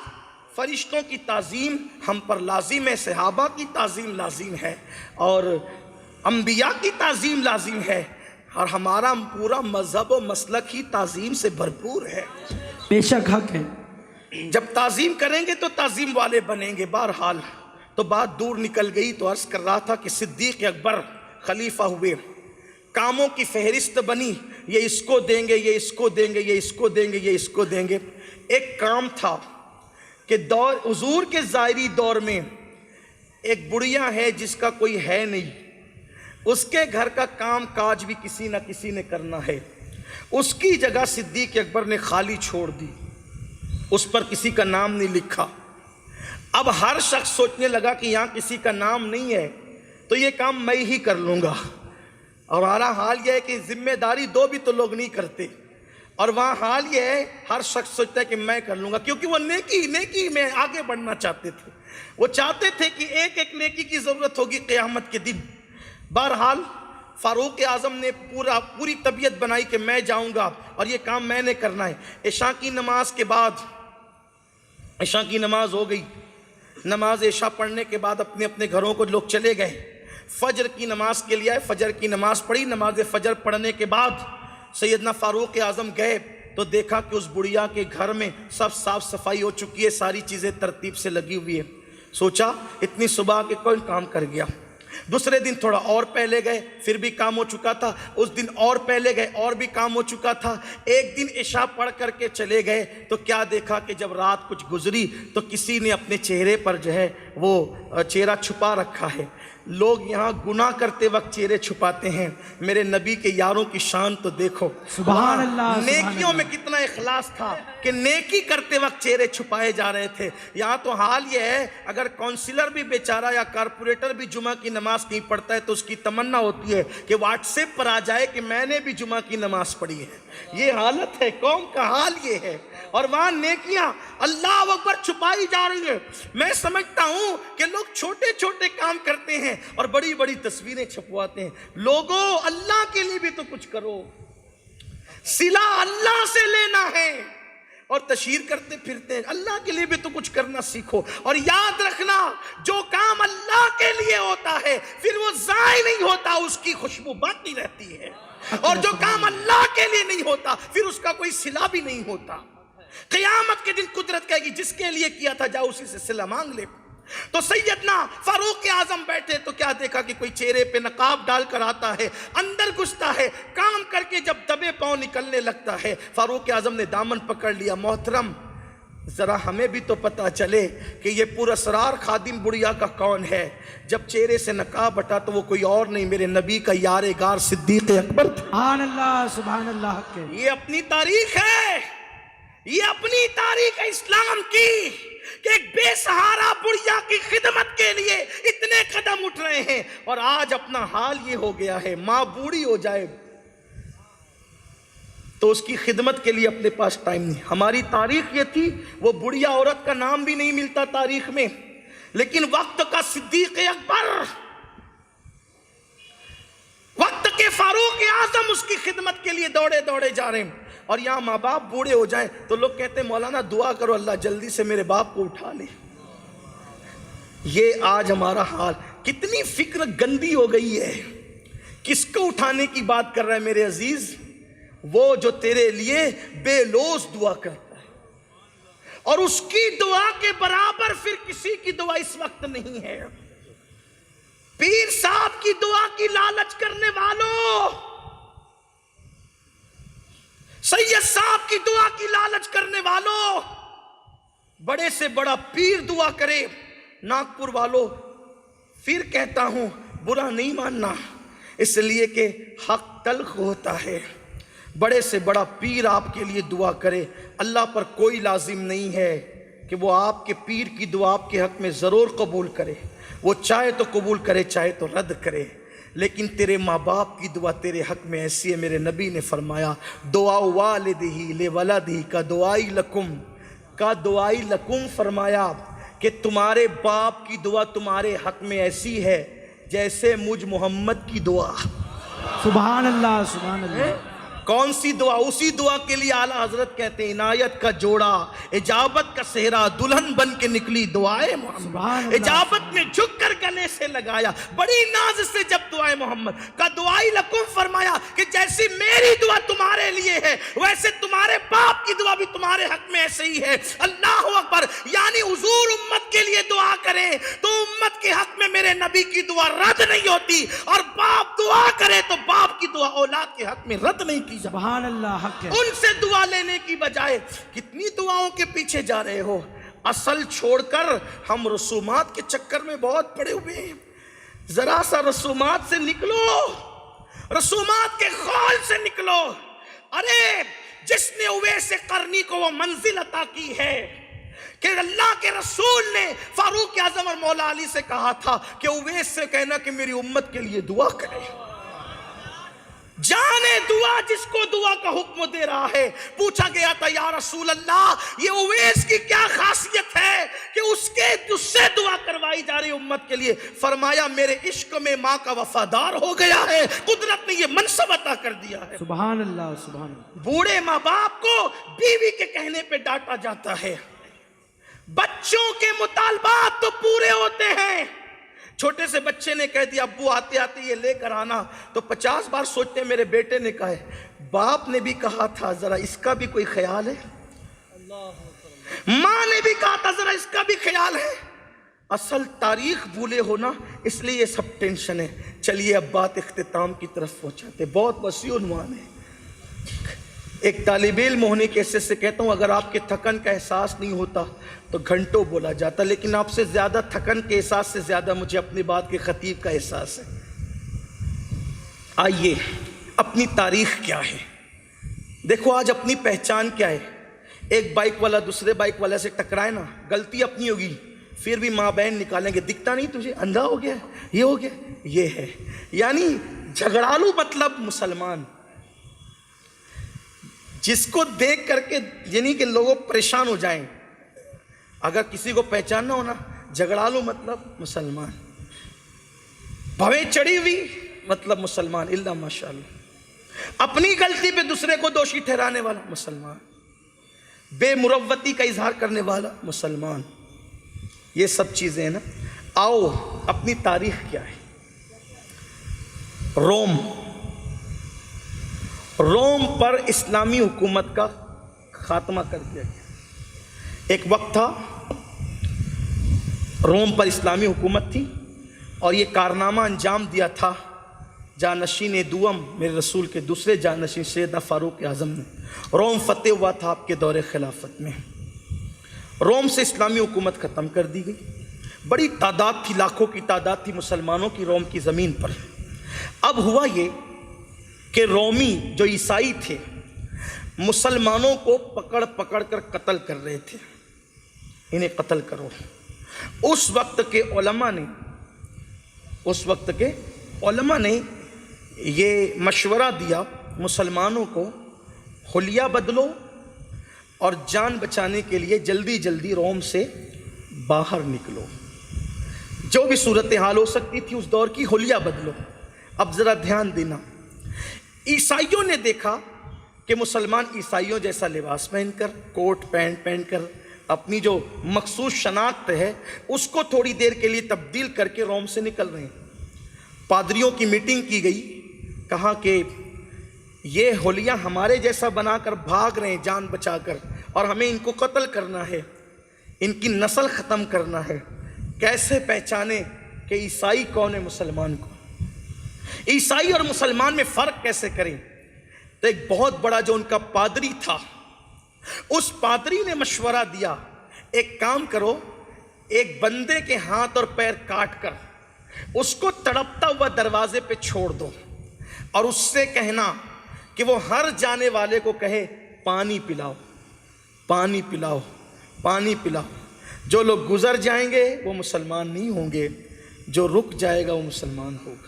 فرشتوں کی تعظیم ہم پر لازم ہے، صحابہ کی تعظیم لازم ہے، اور انبیاء کی تعظیم لازم ہے، اور ہمارا پورا مذہب و مسلک ہی تعظیم سے بھرپور ہے۔ بے شک حق ہے۔ جب تعظیم کریں گے تو تعظیم والے بنیں گے۔ بہرحال تو بات دور نکل گئی، تو عرض کر رہا تھا کہ صدیق اکبر خلیفہ ہوئے، کاموں کی فہرست بنی، یہ اس کو دیں گے، یہ اس کو دیں گے، یہ اس کو دیں گے، یہ اس کو دیں گے۔ ایک کام تھا کہ حضور کے ظاہری دور میں ایک بڑھیا ہے جس کا کوئی ہے نہیں، اس کے گھر کا کام کاج بھی کسی نہ کسی نے کرنا ہے، اس کی جگہ صدیق اکبر نے خالی چھوڑ دی، اس پر کسی کا نام نہیں لکھا۔ اب ہر شخص سوچنے لگا کہ یہاں کسی کا نام نہیں ہے تو یہ کام میں ہی کر لوں گا، اور ہمارا حال یہ ہے کہ ذمہ داری دو بھی تو لوگ نہیں کرتے، اور وہاں حال یہ ہے ہر شخص سوچتا ہے کہ میں کر لوں گا، کیونکہ وہ نیکی میں آگے بڑھنا چاہتے تھے، وہ چاہتے تھے کہ ایک ایک نیکی کی ضرورت ہوگی قیامت کے دن۔ بہرحال فاروق اعظم نے پوری طبیعت بنائی کہ میں جاؤں گا اور یہ کام میں نے کرنا ہے۔ عشاء کی نماز کے بعد، عشاء کی نماز ہو گئی، نماز عشاء پڑھنے کے بعد اپنے اپنے گھروں کو لوگ چلے گئے۔ فجر کی نماز کے لیے آئے، فجر کی نماز پڑھی۔ نماز فجر پڑھنے کے بعد سیدنا فاروق اعظم گئے تو دیکھا کہ اس بڑھیا کے گھر میں سب صاف صفائی ہو چکی ہے، ساری چیزیں ترتیب سے لگی ہوئی ہے۔ سوچا اتنی صبح کے کون کام کر گیا۔ دوسرے دن تھوڑا اور پہلے گئے، پھر بھی کام ہو چکا تھا۔ اس دن اور پہلے گئے، اور بھی کام ہو چکا تھا۔ ایک دن عشاء پڑھ کر کے چلے گئے تو کیا دیکھا کہ جب رات کچھ گزری تو کسی نے اپنے چہرے پر جو ہے وہ چہرہ چھپا رکھا ہے۔ لوگ یہاں گناہ کرتے وقت چہرے چھپاتے ہیں، میرے نبی کے یاروں کی شان تو دیکھو، سبحان اللہ، نیکیوں میں کتنا اخلاص تھا کہ نیکی کرتے وقت چہرے چھپائے جا رہے تھے۔ یہاں تو حال یہ ہے اگر کونسلر بھی بیچارہ یا کارپوریٹر بھی جمعہ کی نماز کہیں پڑھتا ہے تو اس کی تمنا ہوتی ہے کہ واٹس ایپ پر آ جائے کہ میں نے بھی جمعہ کی نماز پڑھی ہے۔ یہ حالت ہے، قوم کا حال یہ ہے، اور وہاں نیکیاں اللہ اکبر چھپائی جا رہی ہیں۔ میں سمجھتا ہوں کہ لوگ چھوٹے چھوٹے کام کرتے ہیں اور بڑی بڑی تصویریں چھپواتے ہیں۔ لوگوں اللہ کے لیے بھی تو کچھ کرو، صلہ اللہ سے لینا ہے، اور تشہیر کرتے پھرتے ہیں۔ اللہ کے لیے بھی تو کچھ کرنا سیکھو، اور یاد رکھنا جو کام اللہ کے لیے ہوتا ہے پھر وہ ضائع نہیں ہوتا، اس کی خوشبو باقی رہتی ہے، اور جو کام اللہ کے لیے نہیں ہوتا پھر اس کا کوئی صلہ بھی نہیں ہوتا۔ قیامت کے دن قدرت کہے گی جس کے لیے کیا تھا جا اسی سے صلہ مانگ لے۔ تو سیدنا فاروق اعظم بیٹھے تو کیا دیکھا کہ کوئی چہرے پہ نقاب ڈال کر آتا ہے، اندر گھستا ہے، کام کر کے جب دبے پاؤں نکلنے لگتا ہے، فاروق اعظم نے دامن پکڑ لیا۔ محترم ذرا ہمیں بھی تو پتا چلے کہ یہ پراسرار خادم بڑھیا کا کون ہے۔ جب چہرے سے نقاب ہٹا تو وہ کوئی اور نہیں، میرے نبی کا یار غار صدیق اکبر تھا۔ سبحان اللہ، سبحان اللہ، حق ہے۔ یہ اپنی تاریخ ہے، یہ اپنی تاریخ ہے اسلام کی کہ ایک بے سہارا بڑھیا کی خدمت کے لیے اتنے قدم اٹھ رہے ہیں، اور آج اپنا حال یہ ہو گیا ہے ماں بوڑھی ہو جائے تو اس کی خدمت کے لیے اپنے پاس ٹائم نہیں۔ ہماری تاریخ یہ تھی، وہ بڑھیا عورت کا نام بھی نہیں ملتا تاریخ میں، لیکن وقت کا صدیق اکبر، وقت کے فاروق اعظم اس کی خدمت کے لیے دوڑے دوڑے جا رہے ہیں۔ اور یہاں ماں باپ بوڑھے ہو جائیں تو لوگ کہتے ہیں مولانا دعا کرو اللہ جلدی سے میرے باپ کو اٹھا لے۔ یہ آج ہمارا حال، کتنی فکر گندی ہو گئی ہے۔ کس کو اٹھانے کی بات کر رہا ہے میرے عزیز؟ وہ جو تیرے لیے بے لوز دعا کرتا ہے، اور اس کی دعا کے برابر پھر کسی کی دعا اس وقت نہیں ہے۔ پیر صاحب کی دعا کی لالچ کرنے والوں، سید صاحب کی دعا کی لالچ کرنے والوں، بڑے سے بڑا پیر دعا کرے، ناگپور والوں پھر کہتا ہوں برا نہیں ماننا، اس لیے کہ حق تلخ ہوتا ہے۔ بڑے سے بڑا پیر آپ کے لیے دعا کرے، اللہ پر کوئی لازم نہیں ہے کہ وہ آپ کے پیر کی دعا آپ کے حق میں ضرور قبول کرے، وہ چاہے تو قبول کرے چاہے تو رد کرے، لیکن تیرے ماں باپ کی دعا تیرے حق میں ایسی ہے۔ میرے نبی نے فرمایا دعا والدہ لولدہ کا دعائی لکم، فرمایا کہ تمہارے باپ کی دعا تمہارے حق میں ایسی ہے جیسے مجھ محمد کی دعا۔ سبحان اللہ، سبحان اللہ۔ کون سی دعا؟ اسی دعا کے لیے اعلیٰ حضرت کہتے ہیں عنایت کا جوڑا، اجابت کا صحرا، دلہن بن کے نکلی دعائے محمد، اجابت نے جھک کر گلے سے لگایا، بڑی ناز سے جب دعائے محمد کا دعائی لکم فرمایا کہ جیسی میری دعا تمہارے لیے ہے ویسے تمہارے باپ کی دعا بھی تمہارے حق میں ایسے ہی ہے۔ اللہ اکبر، یعنی حضور امت کے لیے دعا کریں تو امت کے حق میں میرے نبی کی دعا رد نہیں ہوتی، اور باپ دعا کرے تو باپ کی دعا اولاد کے حق میں رد نہیں کی۔ سبحان اللہ، حق ہے۔ ان سے دعا لینے کی بجائے کتنی دعاؤں کے پیچھے جا رہے ہو، اصل چھوڑ کر ہم رسومات کے چکر میں بہت پڑے ہوئے ہیں۔ ذرا سا رسومات سے نکلو، رسومات کے خول سے نکلو۔ ارے جس نے اویس قرنی کو وہ منزل عطا کی ہے کہ اللہ کے رسول نے فاروق اعظم اور مولا علی سے کہا تھا کہ اویس سے کہنا کہ میری امت کے لیے دعا کرے۔ جانے دعا جس کو دعا کا حکم دے رہا ہے۔ پوچھا گیا تھا یا رسول اللہ یہ اویس کی کیا خاصیت ہے کہ اس سے دعا کروائی جا رہی امت امت کے لیے، فرمایا میرے عشق میں ماں کا وفادار ہو گیا ہے، قدرت نے یہ منصب عطا کر دیا ہے۔ سبحان اللہ سبحان اللہ۔ بوڑھے ماں باپ کو بیوی کے کہنے پہ ڈانٹا جاتا ہے، بچوں کے مطالبات تو پورے ہوتے ہیں۔ چھوٹے سے بچے نے کہہ دیا ابو آتے آتے یہ لے کر آنا، تو 50 بار سوچتے میرے بیٹے نے کہا ہے، باپ نے بھی کہا تھا ذرا اس کا بھی کوئی خیال ہے، ماں نے بھی کہا تھا ذرا اس کا بھی خیال ہے۔ اصل تاریخ بھولے ہونا، اس لیے یہ سب ٹینشن ہے۔ چلیے اب بات اختتام کی طرف پہنچاتے، بہت وسیع عنوان ہے۔ ایک طالب علم ہونے کے حیثیت سے کہتا ہوں، اگر آپ کے تھکن کا احساس نہیں ہوتا تو گھنٹوں بولا جاتا، لیکن آپ سے زیادہ تھکن کے احساس سے زیادہ مجھے اپنی بات کے خطیب کا احساس ہے۔ آئیے، اپنی تاریخ کیا ہے؟ دیکھو آج اپنی پہچان کیا ہے؟ ایک بائک والا دوسرے بائک والا سے ٹکرائے نا، غلطی اپنی ہوگی، پھر بھی ماں بہن نکالیں گے، دکھتا نہیں تجھے، اندھا ہو گیا، یہ ہو گیا، یہ ہے۔ یعنی جھگڑالو مطلب مسلمان، جس کو دیکھ کر کے یعنی کہ لوگوں پریشان ہو جائیں۔ اگر کسی کو پہچاننا ہونا، جھگڑالو مطلب مسلمان، بھویں چڑھی ہوئی مطلب مسلمان، اللہ ماشاءاللہ، اپنی غلطی پہ دوسرے کو دوشی ٹھہرانے والا مسلمان، بے مروتی کا اظہار کرنے والا مسلمان، یہ سب چیزیں ہیں نا۔ آؤ اپنی تاریخ کیا ہے؟ روم پر اسلامی حکومت کا خاتمہ کر دیا گیا۔ ایک وقت تھا روم پر اسلامی حکومت تھی، اور یہ کارنامہ انجام دیا تھا جانشین دوم میرے رسول کے دوسرے جانشین سیدنا فاروق اعظم نے۔ روم فتح ہوا تھا آپ کے دور خلافت میں، روم سے اسلامی حکومت ختم کر دی گئی۔ بڑی تعداد تھی، لاکھوں کی تعداد تھی مسلمانوں کی روم کی زمین پر۔ اب ہوا یہ کہ رومی جو عیسائی تھے مسلمانوں کو پکڑ پکڑ کر قتل کر رہے تھے، انہیں قتل کرو۔ اس وقت کے علماء نے یہ مشورہ دیا مسلمانوں کو، حلیہ بدلو اور جان بچانے کے لیے جلدی جلدی روم سے باہر نکلو، جو بھی صورتحال ہو سکتی تھی اس دور کی، حلیہ بدلو۔ اب ذرا دھیان دینا، عیسائیوں نے دیکھا کہ مسلمان عیسائیوں جیسا لباس پہن کر، کوٹ پینٹ پہن کر، اپنی جو مخصوص شناخت ہے اس کو تھوڑی دیر کے لیے تبدیل کر کے روم سے نکل رہے ہیں۔ پادریوں کی میٹنگ کی گئی، کہا کہ یہ حلیہ ہمارے جیسا بنا کر بھاگ رہے ہیں جان بچا کر، اور ہمیں ان کو قتل کرنا ہے، ان کی نسل ختم کرنا ہے۔ کیسے پہچانے کہ عیسائی کون ہے مسلمان کو؟ عیسائی اور مسلمان میں فرق کیسے کریں؟ تو ایک بہت بڑا جو ان کا پادری تھا، اس پادری نے مشورہ دیا، ایک کام کرو، ایک بندے کے ہاتھ اور پیر کاٹ کر اس کو تڑپتا ہوا دروازے پہ چھوڑ دو، اور اس سے کہنا کہ وہ ہر جانے والے کو کہے پانی پلاؤ، پانی پلاؤ، پانی پلاؤ۔ جو لوگ گزر جائیں گے وہ مسلمان نہیں ہوں گے، جو رک جائے گا وہ مسلمان ہوگا۔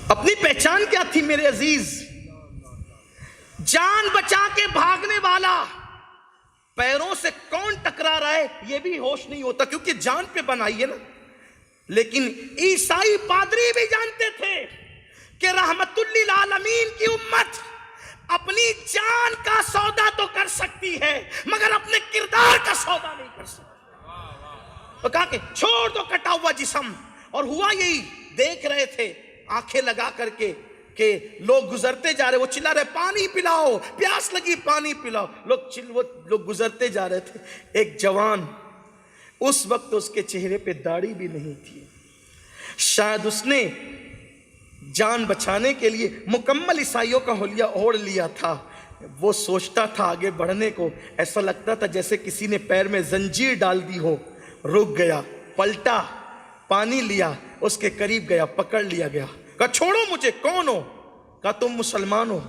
اپنی پہچان کیا تھی میرے عزیز؟ جان بچا کے بھاگنے والا، پیروں سے کون ٹکرا رہا ہے یہ بھی ہوش نہیں ہوتا، کیونکہ جان پہ بنائی ہے نا۔ لیکن عیسائی پادری بھی جانتے تھے کہ رحمت للعالمین کی امت اپنی جان کا سودا تو کر سکتی ہے مگر اپنے کردار کا سودا نہیں کر سکتی۔ تو کہا کہ چھوڑ دو کٹا ہوا جسم، اور ہوا یہی، دیکھ رہے تھے آنکھیں لگا کر کے کہ لوگ گزرتے جا رہے، وہ چلا رہے پانی پلاؤ، پیاس لگی پانی پلاؤ، لوگ گزرتے جا رہے تھے۔ ایک جوان، اس وقت اس کے چہرے پہ داڑھی بھی نہیں تھی، شاید اس نے جان بچانے کے لیے مکمل عیسائیوں کا حلیہ اوڑھ لیا تھا۔ وہ سوچتا تھا آگے بڑھنے کو، ایسا لگتا تھا جیسے کسی نے پیر میں زنجیر ڈال دی ہو۔ رک گیا، پلٹا، پانی لیا، اس کے قریب گیا، پکڑ لیا گیا، کہا چھوڑو مجھے، کون ہو؟ کہا تم مسلمان ہو؟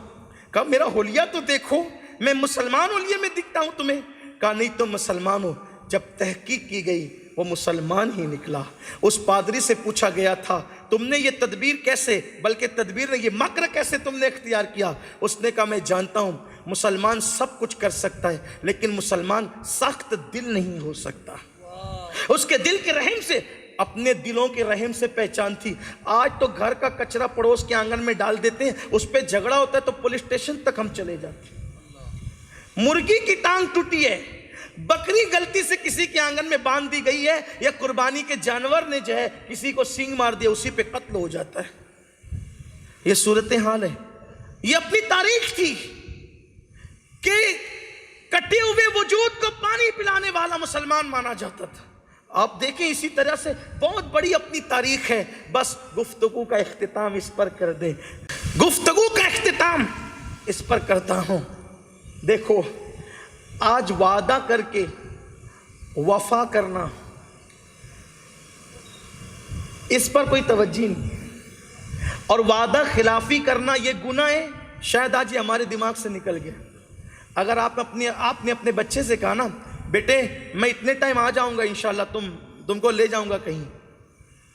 کہا میرا حلیہ تو دیکھو، میں مسلمان حلیے میں دکھتا ہوں تمہیں؟ کہا نہیں تم مسلمان ہو۔ جب تحقیق کی گئی وہ مسلمان ہی نکلا۔ اس پادری سے پوچھا گیا تھا تم نے یہ تدبیر کیسے، بلکہ تدبیر نے یہ مکر کیسے تم نے اختیار کیا؟ اس نے کہا میں جانتا ہوں مسلمان سب کچھ کر سکتا ہے لیکن مسلمان سخت دل نہیں ہو سکتا۔ اس کے دل کے رحم سے، اپنے دلوں کے رحم سے پہچان تھی۔ آج تو گھر کا کچرا پڑوس کے آنگن میں ڈال دیتے ہیں، اس پہ جھگڑا ہوتا ہے تو پولیس اسٹیشن تک ہم چلے جاتے ہیں۔ مرغی کی ٹانگ ٹوٹی ہے، بکری غلطی سے کسی کے آنگن میں باندھ دی گئی ہے، یا قربانی کے جانور نے جو ہے کسی کو سینگ مار دیا، اسی پہ قتل ہو جاتا ہے۔ یہ صورتحال ہے۔ یہ اپنی تاریخ تھی کہ کٹے ہوئے وجود کو پانی پلانے والا مسلمان مانا جاتا تھا۔ آپ دیکھیں اسی طرح سے بہت بڑی اپنی تاریخ ہے۔ بس گفتگو کا اختتام اس پر کر دیں، گفتگو کا اختتام اس پر کرتا ہوں۔ دیکھو، آج وعدہ کر کے وفا کرنا، اس پر کوئی توجہ نہیں، اور وعدہ خلافی کرنا یہ گناہ ہے۔ شاید آج یہ ہمارے دماغ سے نکل گیا۔ اگر آپ نے اپنے بچے سے کہا نا، بیٹے میں اتنے ٹائم آ جاؤں گا انشاءاللہ، تم کو لے جاؤں گا کہیں،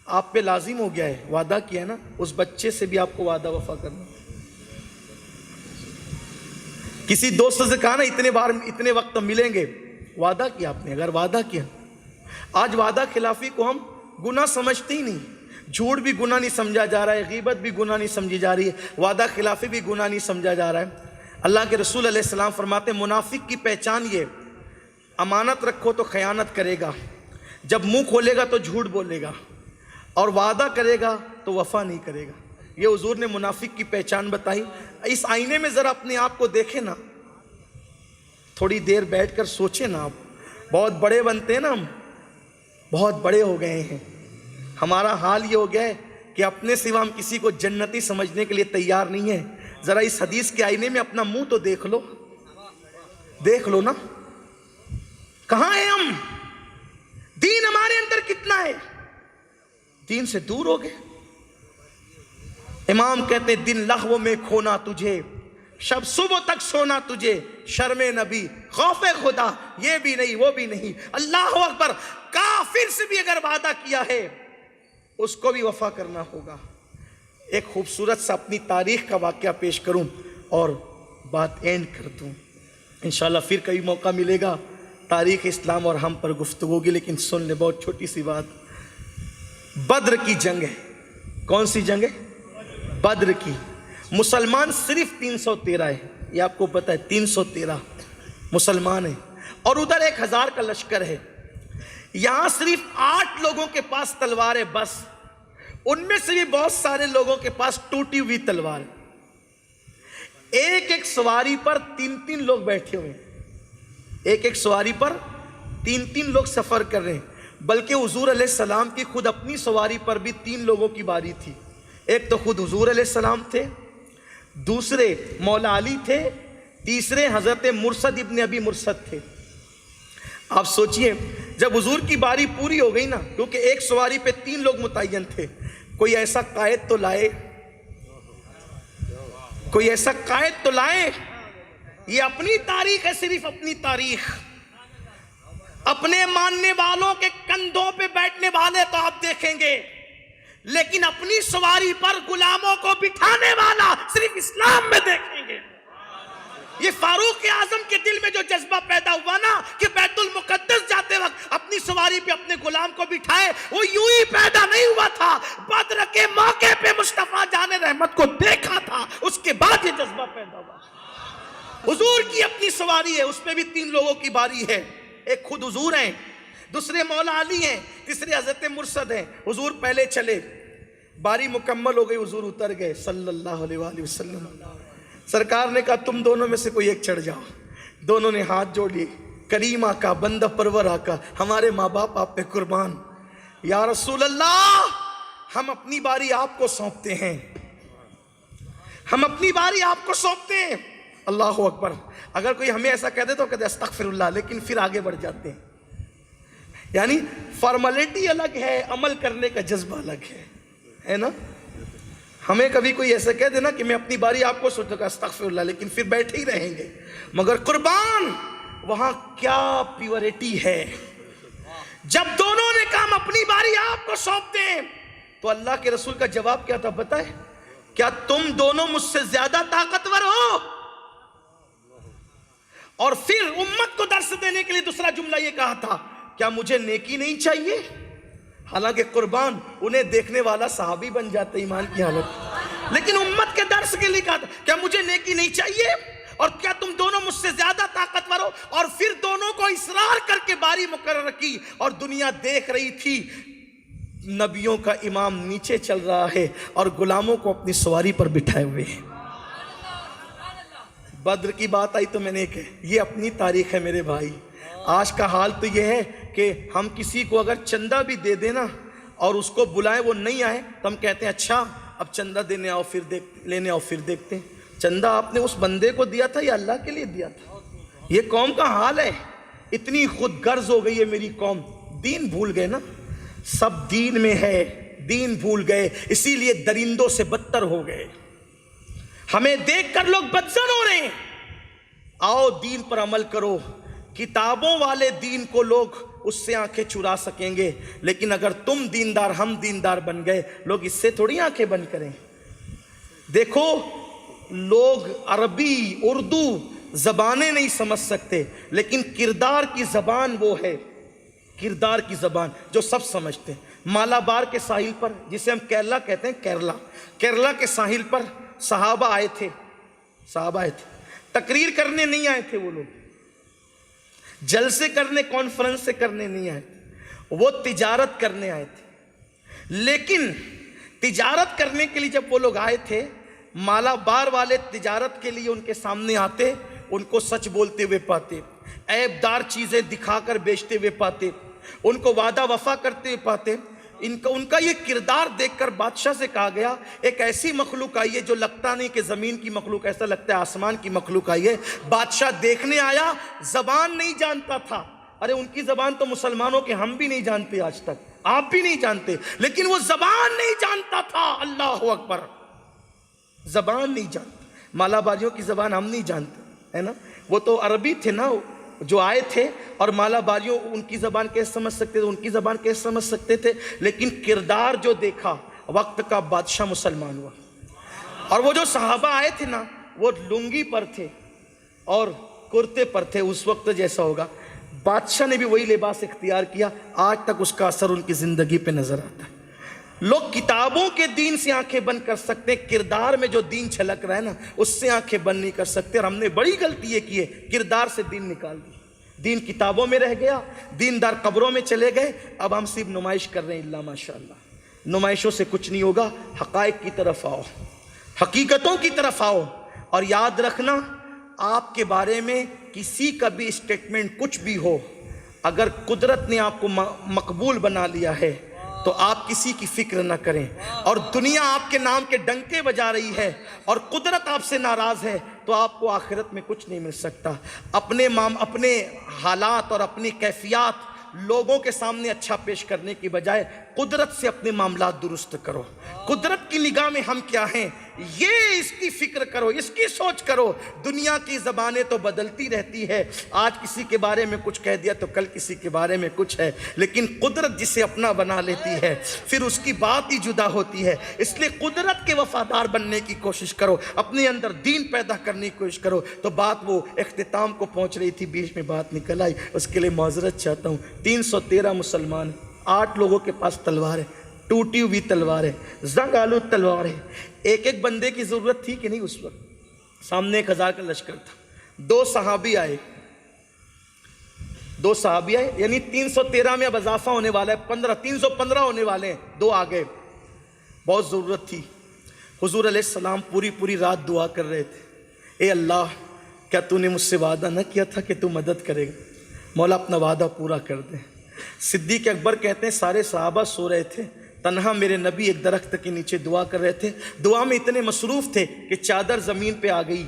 آپ پہ لازم ہو گیا ہے، وعدہ کیا ہے نا، اس بچے سے بھی آپ کو وعدہ وفا کرنا۔ کسی دوست سے کہا نا اتنے وقت ملیں گے، وعدہ کیا آپ نے، اگر وعدہ کیا۔ آج وعدہ خلافی کو ہم گناہ سمجھتے ہی نہیں، جھوٹ بھی گناہ نہیں سمجھا جا رہا ہے، غیبت بھی گناہ نہیں سمجھی جا رہی ہے، وعدہ خلافی بھی گناہ نہیں سمجھا جا رہا ہے۔ اللہ کے رسول علیہ السلام فرماتے ہیں منافق کی پہچان یہ، امانت رکھو تو خیانت کرے گا، جب منہ کھولے گا تو جھوٹ بولے گا، اور وعدہ کرے گا تو وفا نہیں کرے گا۔ یہ حضور نے منافق کی پہچان بتائی۔ اس آئینے میں ذرا اپنے آپ کو دیکھیں نا، تھوڑی دیر بیٹھ کر سوچیں نا۔ آپ بہت بڑے بنتے ہیں نا، ہم بہت بڑے ہو گئے ہیں، ہمارا حال یہ ہو گیا ہے کہ اپنے سوا ہم کسی کو جنتی سمجھنے کے لیے تیار نہیں ہیں۔ ذرا اس حدیث کے آئینے میں اپنا منہ تو دیکھ لو نا، کہاں ہیں ہم؟ دین ہمارے اندر کتنا ہے؟ دین سے دور ہو گئے۔ امام کہتے ہیں دن لغو میں کھونا تجھے، شب صبح تک سونا تجھے، شرم نبی خوف خدا یہ بھی نہیں وہ بھی نہیں۔ اللہ اکبر۔ کافر سے بھی اگر وعدہ کیا ہے اس کو بھی وفا کرنا ہوگا۔ ایک خوبصورت سا اپنی تاریخ کا واقعہ پیش کروں اور بات اینڈ کر دوں۔ انشاءاللہ پھر کئی موقع ملے گا تاریخ اسلام اور ہم پر گفتگو ہوگی، لیکن سن لے بہت چھوٹی سی بات۔ بدر کی جنگ ہے۔ کون سی جنگ ہے؟ بدر کی۔ مسلمان صرف 313 ہے، یہ آپ کو پتہ ہے، 313 مسلمان ہیں، اور ادھر 1000 کا لشکر ہے۔ یہاں صرف 8 لوگوں کے پاس تلوار ہے بس، ان میں سے بھی بہت سارے لوگوں کے پاس ٹوٹی ہوئی تلوار ہے۔ ایک سواری پر 3 لوگ بیٹھے ہوئے ہیں، ایک سواری پر 3 لوگ سفر کر رہے ہیں، بلکہ حضور علیہ السلام کی خود اپنی سواری پر بھی 3 لوگوں کی باری تھی۔ ایک تو خود حضور علیہ السلام تھے، دوسرے مولا علی تھے، تیسرے حضرت مرثد ابن ابی مرثد تھے۔ آپ سوچئے جب حضور کی باری پوری ہو گئی نا، کیونکہ ایک سواری پہ 3 لوگ متعین تھے، کوئی ایسا قائد تو لائے، کوئی ایسا قائد تو لائے۔ یہ اپنی تاریخ ہے، صرف اپنی تاریخ۔ اپنے ماننے والوں کے کندھوں پہ بیٹھنے والے تو آپ دیکھیں گے، لیکن اپنی سواری پر غلاموں کو بٹھانے والا صرف اسلام میں دیکھیں گے۔ یہ فاروق اعظم کے دل میں جو جذبہ پیدا ہوا نا کہ بیت المقدس جاتے وقت اپنی سواری پہ اپنے غلام کو بٹھائے، وہ یوں ہی پیدا نہیں ہوا تھا، بدر کے موقع پہ مصطفیٰ جان رحمت کو دیکھا تھا، اس کے بعد یہ جذبہ پیدا ہوا۔ حضور کی اپنی سواری ہے، اس پہ بھی 3 لوگوں کی باری ہے، ایک خود حضور ہیں، دوسرے مولا علی ہیں، تیسرے حضرت مرثد ہیں۔ حضور پہلے چلے، باری مکمل ہو گئی، حضور اتر گئے صلی اللہ علیہ وآلہ وسلم۔ سرکار نے کہا تم دونوں میں سے کوئی ایک چڑھ جاؤ۔ دونوں نے ہاتھ جوڑ لیے، کریم آقا، بندہ پرور آقا، ہمارے ماں باپ آپ پہ قربان، یا رسول اللہ ہم اپنی باری آپ کو سونپتے ہیں، ہم اپنی باری آپ کو سونپتے ہیں۔ اللہ اکبر۔ اگر کوئی ہمیں ایسا کہہ دے تو کہتے استغفر اللہ، لیکن پھر آگے بڑھ جاتے ہیں۔ یعنی فارمیلٹی الگ ہے، عمل کرنے کا جذبہ الگ ہے نا۔ ہمیں کبھی کوئی ایسا کہہ دینا کہ میں اپنی باری آپ کو سوچوں گا استغفر اللہ، لیکن پھر بیٹھے ہی رہیں گے۔ مگر قربان وہاں کیا پیورٹی ہے۔ جب دونوں نے کہا اپنی باری آپ کو سونپتے ہیں تو اللہ کے رسول کا جواب کیا تھا بتائیں؟ کیا تم دونوں مجھ سے زیادہ طاقتور ہو؟ اور پھر امت کو درس دینے کے لیے دوسرا جملہ یہ کہا تھا، کیا مجھے نیکی نہیں چاہیے؟ حالانکہ قربان انہیں دیکھنے والا صحابی بن جاتا ایمان کی حالت، لیکن امت کے درس کے لیے کہا تھا کیا مجھے نیکی نہیں چاہیے، اور کیا تم دونوں مجھ سے زیادہ طاقتور ہو؟ اور پھر دونوں کو اصرار کر کے باری مقرر کی، اور دنیا دیکھ رہی تھی نبیوں کا امام نیچے چل رہا ہے اور غلاموں کو اپنی سواری پر بٹھائے ہوئے ہیں۔ بدر کی بات آئی تو میں نے کہا یہ اپنی تاریخ ہے میرے بھائی۔ آج کا حال تو یہ ہے کہ ہم کسی کو اگر چندہ بھی دے دینا اور اس کو بلائیں وہ نہیں آئے تو ہم کہتے ہیں اچھا اب چندہ دینے آؤ لینے آؤ پھر دیکھتے ہیں۔ چندہ آپ نے اس بندے کو دیا تھا یا اللہ کے لیے دیا تھا؟ یہ قوم کا حال ہے، اتنی خود غرض ہو گئی ہے میری قوم، دین بھول گئے نا، سب دین میں ہے، دین بھول گئے، اسی لیے درندوں سے بدتر ہو گئے۔ ہمیں دیکھ کر لوگ بدزن ہو رہے ہیں، آؤ دین پر عمل کرو۔ کتابوں والے دین کو لوگ اس سے آنکھیں چرا سکیں گے، لیکن اگر تم دیندار ہم دیندار بن گئے لوگ اس سے تھوڑی آنکھیں بند کریں۔ دیکھو لوگ عربی اردو زبانیں نہیں سمجھ سکتے، لیکن کردار کی زبان وہ ہے، کردار کی زبان جو سب سمجھتے ہیں۔ مالابار کے ساحل پر، جسے ہم کیرلا کہتے ہیں، کیرلا کے ساحل پر صحابہ آئے تھے، تقریر کرنے نہیں آئے تھے، وہ لوگ جلسے کرنے کانفرنس سے کرنے نہیں آئے تھے، وہ تجارت کرنے آئے تھے۔ لیکن تجارت کرنے کے لیے جب وہ لوگ آئے تھے، مالابار والے تجارت کے لیے ان کے سامنے آتے، ان کو سچ بولتے ہوئے پاتے، عیب دار چیزیں دکھا کر بیچتے ہوئے پاتے، ان کو وعدہ وفا کرتے ہوئے پاتے۔ ان کا یہ کردار دیکھ کر بادشاہ سے کہا گیا ایک ایسی مخلوق آئی ہے جو لگتا نہیں کہ زمین کی مخلوق، ایسا لگتا ہے آسمان کی مخلوق آئی ہے۔ بادشاہ دیکھنے آیا، زبان نہیں جانتا تھا، ارے ان کی زبان تو مسلمانوں کے ہم بھی نہیں جانتے، آج تک آپ بھی نہیں جانتے، لیکن وہ زبان نہیں جانتا تھا۔ اللہ اکبر، زبان نہیں جانتا۔ مالاباریوں کی زبان ہم نہیں جانتے ہے نا، وہ تو عربی تھے نا جو آئے تھے، اور مالاباریوں ان کی زبان کیسے سمجھ سکتے تھے، ان کی زبان کیسے سمجھ سکتے تھے، لیکن کردار جو دیکھا، وقت کا بادشاہ مسلمان ہوا۔ اور وہ جو صحابہ آئے تھے نا، وہ لنگی پر تھے اور کرتے پر تھے، اس وقت جیسا ہوگا بادشاہ نے بھی وہی لباس اختیار کیا، آج تک اس کا اثر ان کی زندگی پہ نظر آتا ہے۔ لوگ کتابوں کے دین سے آنکھیں بند کر سکتے ہیں، کردار میں جو دین چھلک رہا ہے نا اس سے آنکھیں بند نہیں کر سکتے، اور ہم نے بڑی غلطی یہ کی ہے، کردار سے دین نکال دی، دین کتابوں میں رہ گیا، دیندار قبروں میں چلے گئے، اب ہم صرف نمائش کر رہے ہیں۔ اللہ ماشاءاللہ، نمائشوں سے کچھ نہیں ہوگا، حقائق کی طرف آؤ، حقیقتوں کی طرف آؤ، اور یاد رکھنا آپ کے بارے میں کسی کا بھی اسٹیٹمنٹ کچھ بھی ہو، اگر قدرت نے آپ کو مقبول بنا لیا ہے تو آپ کسی کی فکر نہ کریں، اور دنیا آپ کے نام کے ڈنکے بجا رہی ہے اور قدرت آپ سے ناراض ہے تو آپ کو آخرت میں کچھ نہیں مل سکتا۔ اپنے حالات اور اپنی کیفیات لوگوں کے سامنے اچھا پیش کرنے کی بجائے قدرت سے اپنے معاملات درست کرو۔ قدرت کی نگاہ میں ہم کیا ہیں یہ اس کی فکر کرو، اس کی سوچ کرو۔ دنیا کی زبانیں تو بدلتی رہتی ہے، آج کسی کے بارے میں کچھ کہہ دیا تو کل کسی کے بارے میں کچھ ہے، لیکن قدرت جسے اپنا بنا لیتی ہے پھر اس کی بات ہی جدا ہوتی ہے۔ اس لیے قدرت کے وفادار بننے کی کوشش کرو، اپنے اندر دین پیدا کرنے کی کوشش کرو۔ تو بات وہ اختتام کو پہنچ رہی تھی، بیچ میں بات نکل آئی، اس کے لیے معذرت چاہتا ہوں۔ 313 مسلمان، 8 لوگوں کے پاس تلوار ہے، ٹوٹی ہوئی تلوار ہے، زنگ آلود تلوار ہے۔ ایک ایک بندے کی ضرورت تھی کہ نہیں؟ اس وقت سامنے 1000 کا لشکر تھا، 2 صحابی آئے، یعنی 313 میں اب اضافہ ہونے والا ہے، 315 ہونے والے ہیں، 2 آ گئے۔ بہت ضرورت تھی۔ حضور علیہ السلام پوری رات دعا کر رہے تھے، اے اللہ کیا تو نے مجھ سے وعدہ نہ کیا تھا کہ تو مدد کرے گا؟ مولا اپنا وعدہ پورا کر دے۔ صدیق اکبر کہتے ہیں سارے صحابہ سو رہے تھے، تنہا میرے نبی ایک درخت کے نیچے دعا کر رہے تھے۔ دعا میں اتنے مصروف تھے کہ چادر زمین پہ آ گئی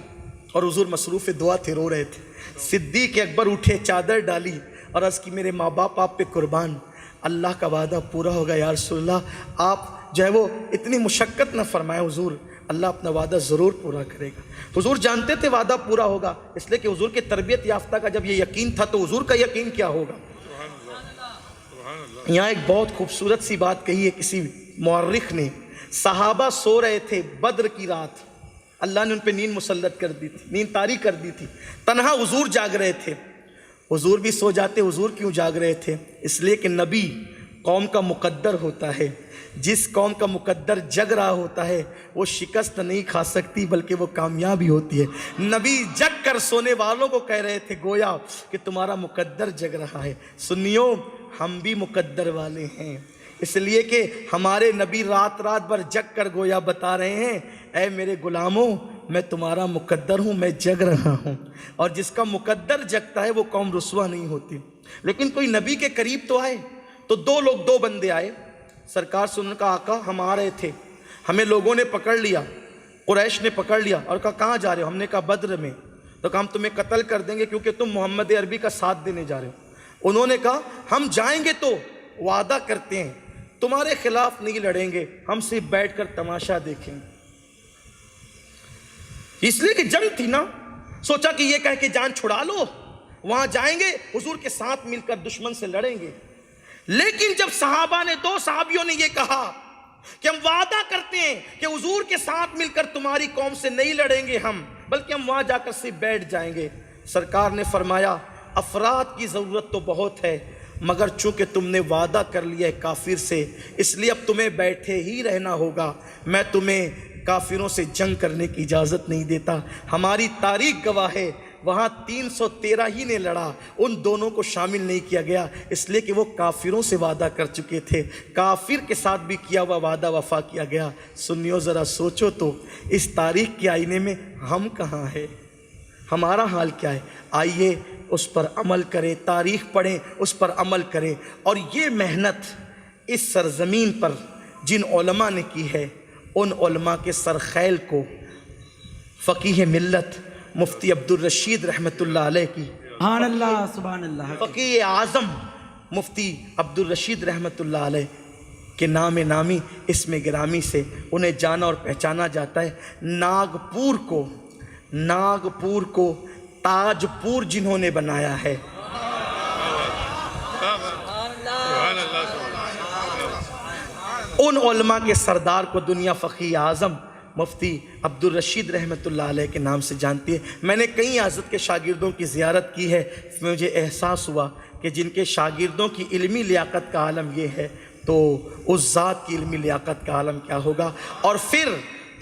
اور حضور مصروف دعا تھے، رو رہے تھے۔ صدیق اکبر اٹھے، چادر ڈالی اور عرض کی میرے ماں باپ آپ پہ قربان، اللہ کا وعدہ پورا ہوگا یا رسول اللہ، آپ جو ہے وہ اتنی مشقت نہ فرمائے حضور، اللہ اپنا وعدہ ضرور پورا کرے گا۔ حضور جانتے تھے وعدہ پورا ہوگا، اس لیے کہ حضور کے تربیت یافتہ کا جب یہ یقین تھا تو حضور کا یقین کیا ہوگا۔ یہاں ایک بہت خوبصورت سی بات کہی ہے کسی مورخ نے، صحابہ سو رہے تھے بدر کی رات، اللہ نے ان پہ نیند مسلط کر دی تھی، نیند طاری کر دی تھی، تنہا حضور جاگ رہے تھے۔ حضور بھی سو جاتے، حضور کیوں جاگ رہے تھے؟ اس لیے کہ نبی قوم کا مقدر ہوتا ہے، جس قوم کا مقدر جگ رہا ہوتا ہے وہ شکست نہیں کھا سکتی بلکہ وہ کامیابی ہوتی ہے۔ نبی جگ کر سونے والوں کو کہہ رہے تھے گویا کہ تمہارا مقدر جگ رہا ہے۔ سنیو، ہم بھی مقدر والے ہیں، اس لیے کہ ہمارے نبی رات رات بھر جگ کر گویا بتا رہے ہیں اے میرے غلاموں، میں تمہارا مقدر ہوں، میں جگ رہا ہوں۔ اور جس کا مقدر جگتا ہے وہ قوم رسوا نہیں ہوتی۔ لیکن کوئی نبی کے قریب تو آئے، تو دو بندے آئے سرکار سے، انہوں نے کہا آقا ہم آ رہے تھے، ہمیں لوگوں نے پکڑ لیا، قریش نے پکڑ لیا اور کہا کہاں جا رہے ہو؟ ہم نے کہا بدر میں۔ تو کہا ہم تمہیں قتل کر دیں گے کیونکہ تم محمد عربی کا ساتھ دینے جا رہے ہو۔ انہوں نے کہا ہم جائیں گے تو وعدہ کرتے ہیں تمہارے خلاف نہیں لڑیں گے، ہم صرف بیٹھ کر تماشا دیکھیں گے۔ اس لیے کہ جنگ تھی نا، سوچا کہ یہ کہہ کے جان چھڑا لو، وہاں جائیں گے حضور کے ساتھ مل کر دشمن سے لڑیں گے۔ لیکن جب صحابہ نے، دو صحابیوں نے یہ کہا کہ ہم وعدہ کرتے ہیں کہ حضور کے ساتھ مل کر تمہاری قوم سے نہیں لڑیں گے ہم، بلکہ ہم وہاں جا کر صرف بیٹھ جائیں گے، سرکار نے فرمایا افراد کی ضرورت تو بہت ہے مگر چونکہ تم نے وعدہ کر لیا ہے کافر سے، اس لیے اب تمہیں بیٹھے ہی رہنا ہوگا، میں تمہیں کافروں سے جنگ کرنے کی اجازت نہیں دیتا۔ ہماری تاریخ گواہ ہے وہاں 313 ہی نے لڑا، ان دونوں کو شامل نہیں کیا گیا، اس لیے کہ وہ کافروں سے وعدہ کر چکے تھے، کافر کے ساتھ بھی کیا ہوا وعدہ وفا کیا گیا۔ سنیو ذرا سوچو تو اس تاریخ کے آئینے میں ہم کہاں ہیں؟ ہمارا حال کیا ہے؟ آئیے اس پر عمل کریں، تاریخ پڑھیں، اس پر عمل کریں۔ اور یہ محنت اس سرزمین پر جن علماء نے کی ہے، ان علماء کے سرخیل کو فقیہ ملت مفتی عبدالرشید رحمۃ اللہ علیہ کی، سبحان اللہ سبحان اللہ، فقیہ اعظم مفتی عبدالرشید رحمۃ اللہ علیہ کے نام نامی اسم گرامی سے انہیں جانا اور پہچانا جاتا ہے۔ ناگپور کو تاج پور جنہوں نے بنایا ہے، ان علماء کے سردار کو دنیا فقیہ اعظم مفتی عبدالرشید رحمۃ اللہ علیہ کے نام سے جانتی ہے۔ میں نے کئی حضرت کے شاگردوں کی زیارت کی ہے، مجھے احساس ہوا کہ جن کے شاگردوں کی علمی لیاقت کا عالم یہ ہے تو اس ذات کی علمی لیاقت کا عالم کیا ہوگا۔ اور پھر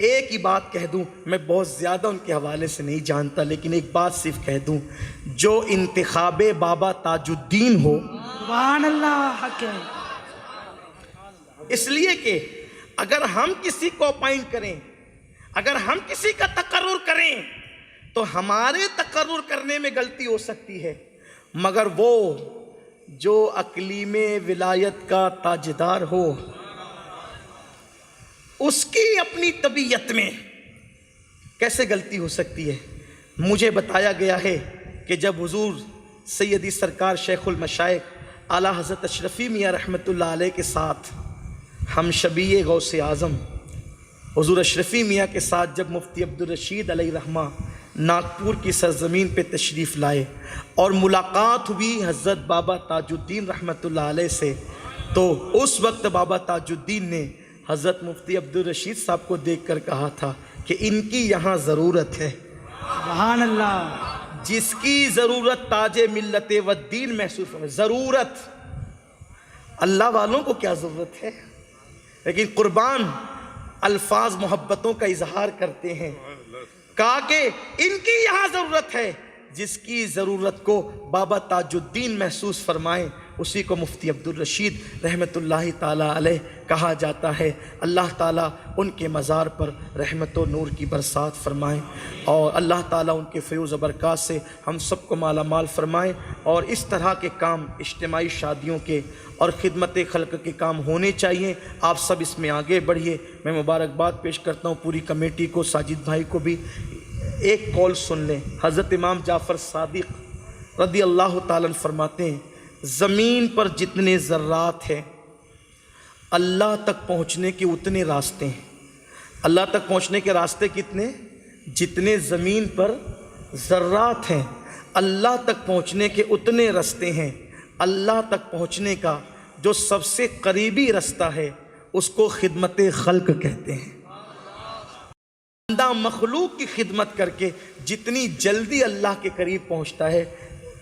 ایک ہی بات کہہ دوں، میں بہت زیادہ ان کے حوالے سے نہیں جانتا، لیکن ایک بات صرف کہہ دوں، جو انتخاب بابا تاج الدین ہو، سبحان اللہ حق ہے، اس لیے کہ اگر ہم کسی کو اپائنٹ کریں، اگر ہم کسی کا تقرر کریں تو ہمارے تقرر کرنے میں غلطی ہو سکتی ہے، مگر وہ جو اقلیم ولایت کا تاجدار ہو اس کی اپنی طبیعت میں کیسے غلطی ہو سکتی ہے؟ مجھے بتایا گیا ہے کہ جب حضور سیدی سرکار شیخ المشائخ اعلیٰ حضرت اشرفی میاں رحمۃ اللہ علیہ کے ساتھ ہم شبیہ غوث اعظم حضور اشرفی میاں کے ساتھ جب مفتی عبدالرشید علیہ رحمہ ناگپور کی سرزمین پہ تشریف لائے اور ملاقات ہوئی حضرت بابا تاج الدین رحمۃ اللہ علیہ سے، تو اس وقت بابا تاج الدین نے حضرت مفتی عبدالرشید صاحب کو دیکھ کر کہا تھا کہ ان کی یہاں ضرورت ہے، سبحان اللہ، جس کی ضرورت تاج ملت و دین محسوس ہو۔ ضرورت اللہ والوں کو کیا ضرورت ہے، لیکن قربان الفاظ محبتوں کا اظہار کرتے ہیں، کہا کہ ان کی یہاں ضرورت ہے، جس کی ضرورت کو بابا تاج الدین محسوس فرمائیں اسی کو مفتی عبدالرشید رحمۃ اللہ تعالیٰ علیہ کہا جاتا ہے۔ اللہ تعالیٰ ان کے مزار پر رحمت و نور کی برسات فرمائیں، اور اللہ تعالیٰ ان کے فیض و برکات سے ہم سب کو مالا مال فرمائیں، اور اس طرح کے کام اجتماعی شادیوں کے اور خدمت خلق کے کام ہونے چاہیے۔ آپ سب اس میں آگے بڑھیے۔ میں مبارکباد پیش کرتا ہوں پوری کمیٹی کو، ساجد بھائی کو بھی۔ ایک قول سن لیں، حضرت امام جعفر صادق رضی اللہ تعالیٰ عنہ فرماتے ہیں زمین پر جتنے ذرات ہیں اللہ تک پہنچنے کے اتنے راستے ہیں۔ اللہ تک پہنچنے کے راستے کتنے؟ جتنے زمین پر ذرات ہیں اللہ تک پہنچنے کے اتنے راستے ہیں۔ اللہ تک پہنچنے کا جو سب سے قریبی رستہ ہے اس کو خدمت خلق کہتے ہیں۔ بندہ مخلوق کی خدمت کر کے جتنی جلدی اللہ کے قریب پہنچتا ہے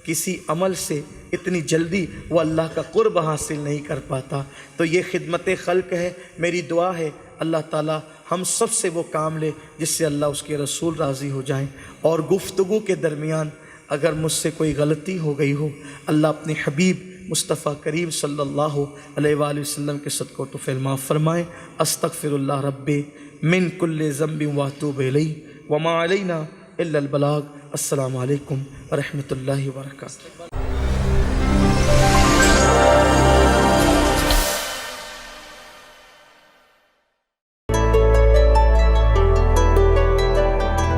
کسی عمل سے اتنی جلدی وہ اللہ کا قرب حاصل نہیں کر پاتا۔ تو یہ خدمت خلق ہے۔ میری دعا ہے اللہ تعالیٰ ہم سب سے وہ کام لے جس سے اللہ اس کے رسول راضی ہو جائیں، اور گفتگو کے درمیان اگر مجھ سے کوئی غلطی ہو گئی ہو، اللہ اپنے حبیب مصطفیٰ کریم صلی اللہ علیہ وآلہ وسلم کے صدقہ و طفیل معاف فرمائیں۔ استغفر اللہ ربی من کل ذنب واتوب الیہ وما علینا الا البلاغ۔ السلام علیکم ورحمۃ اللہ وبرکاتہ۔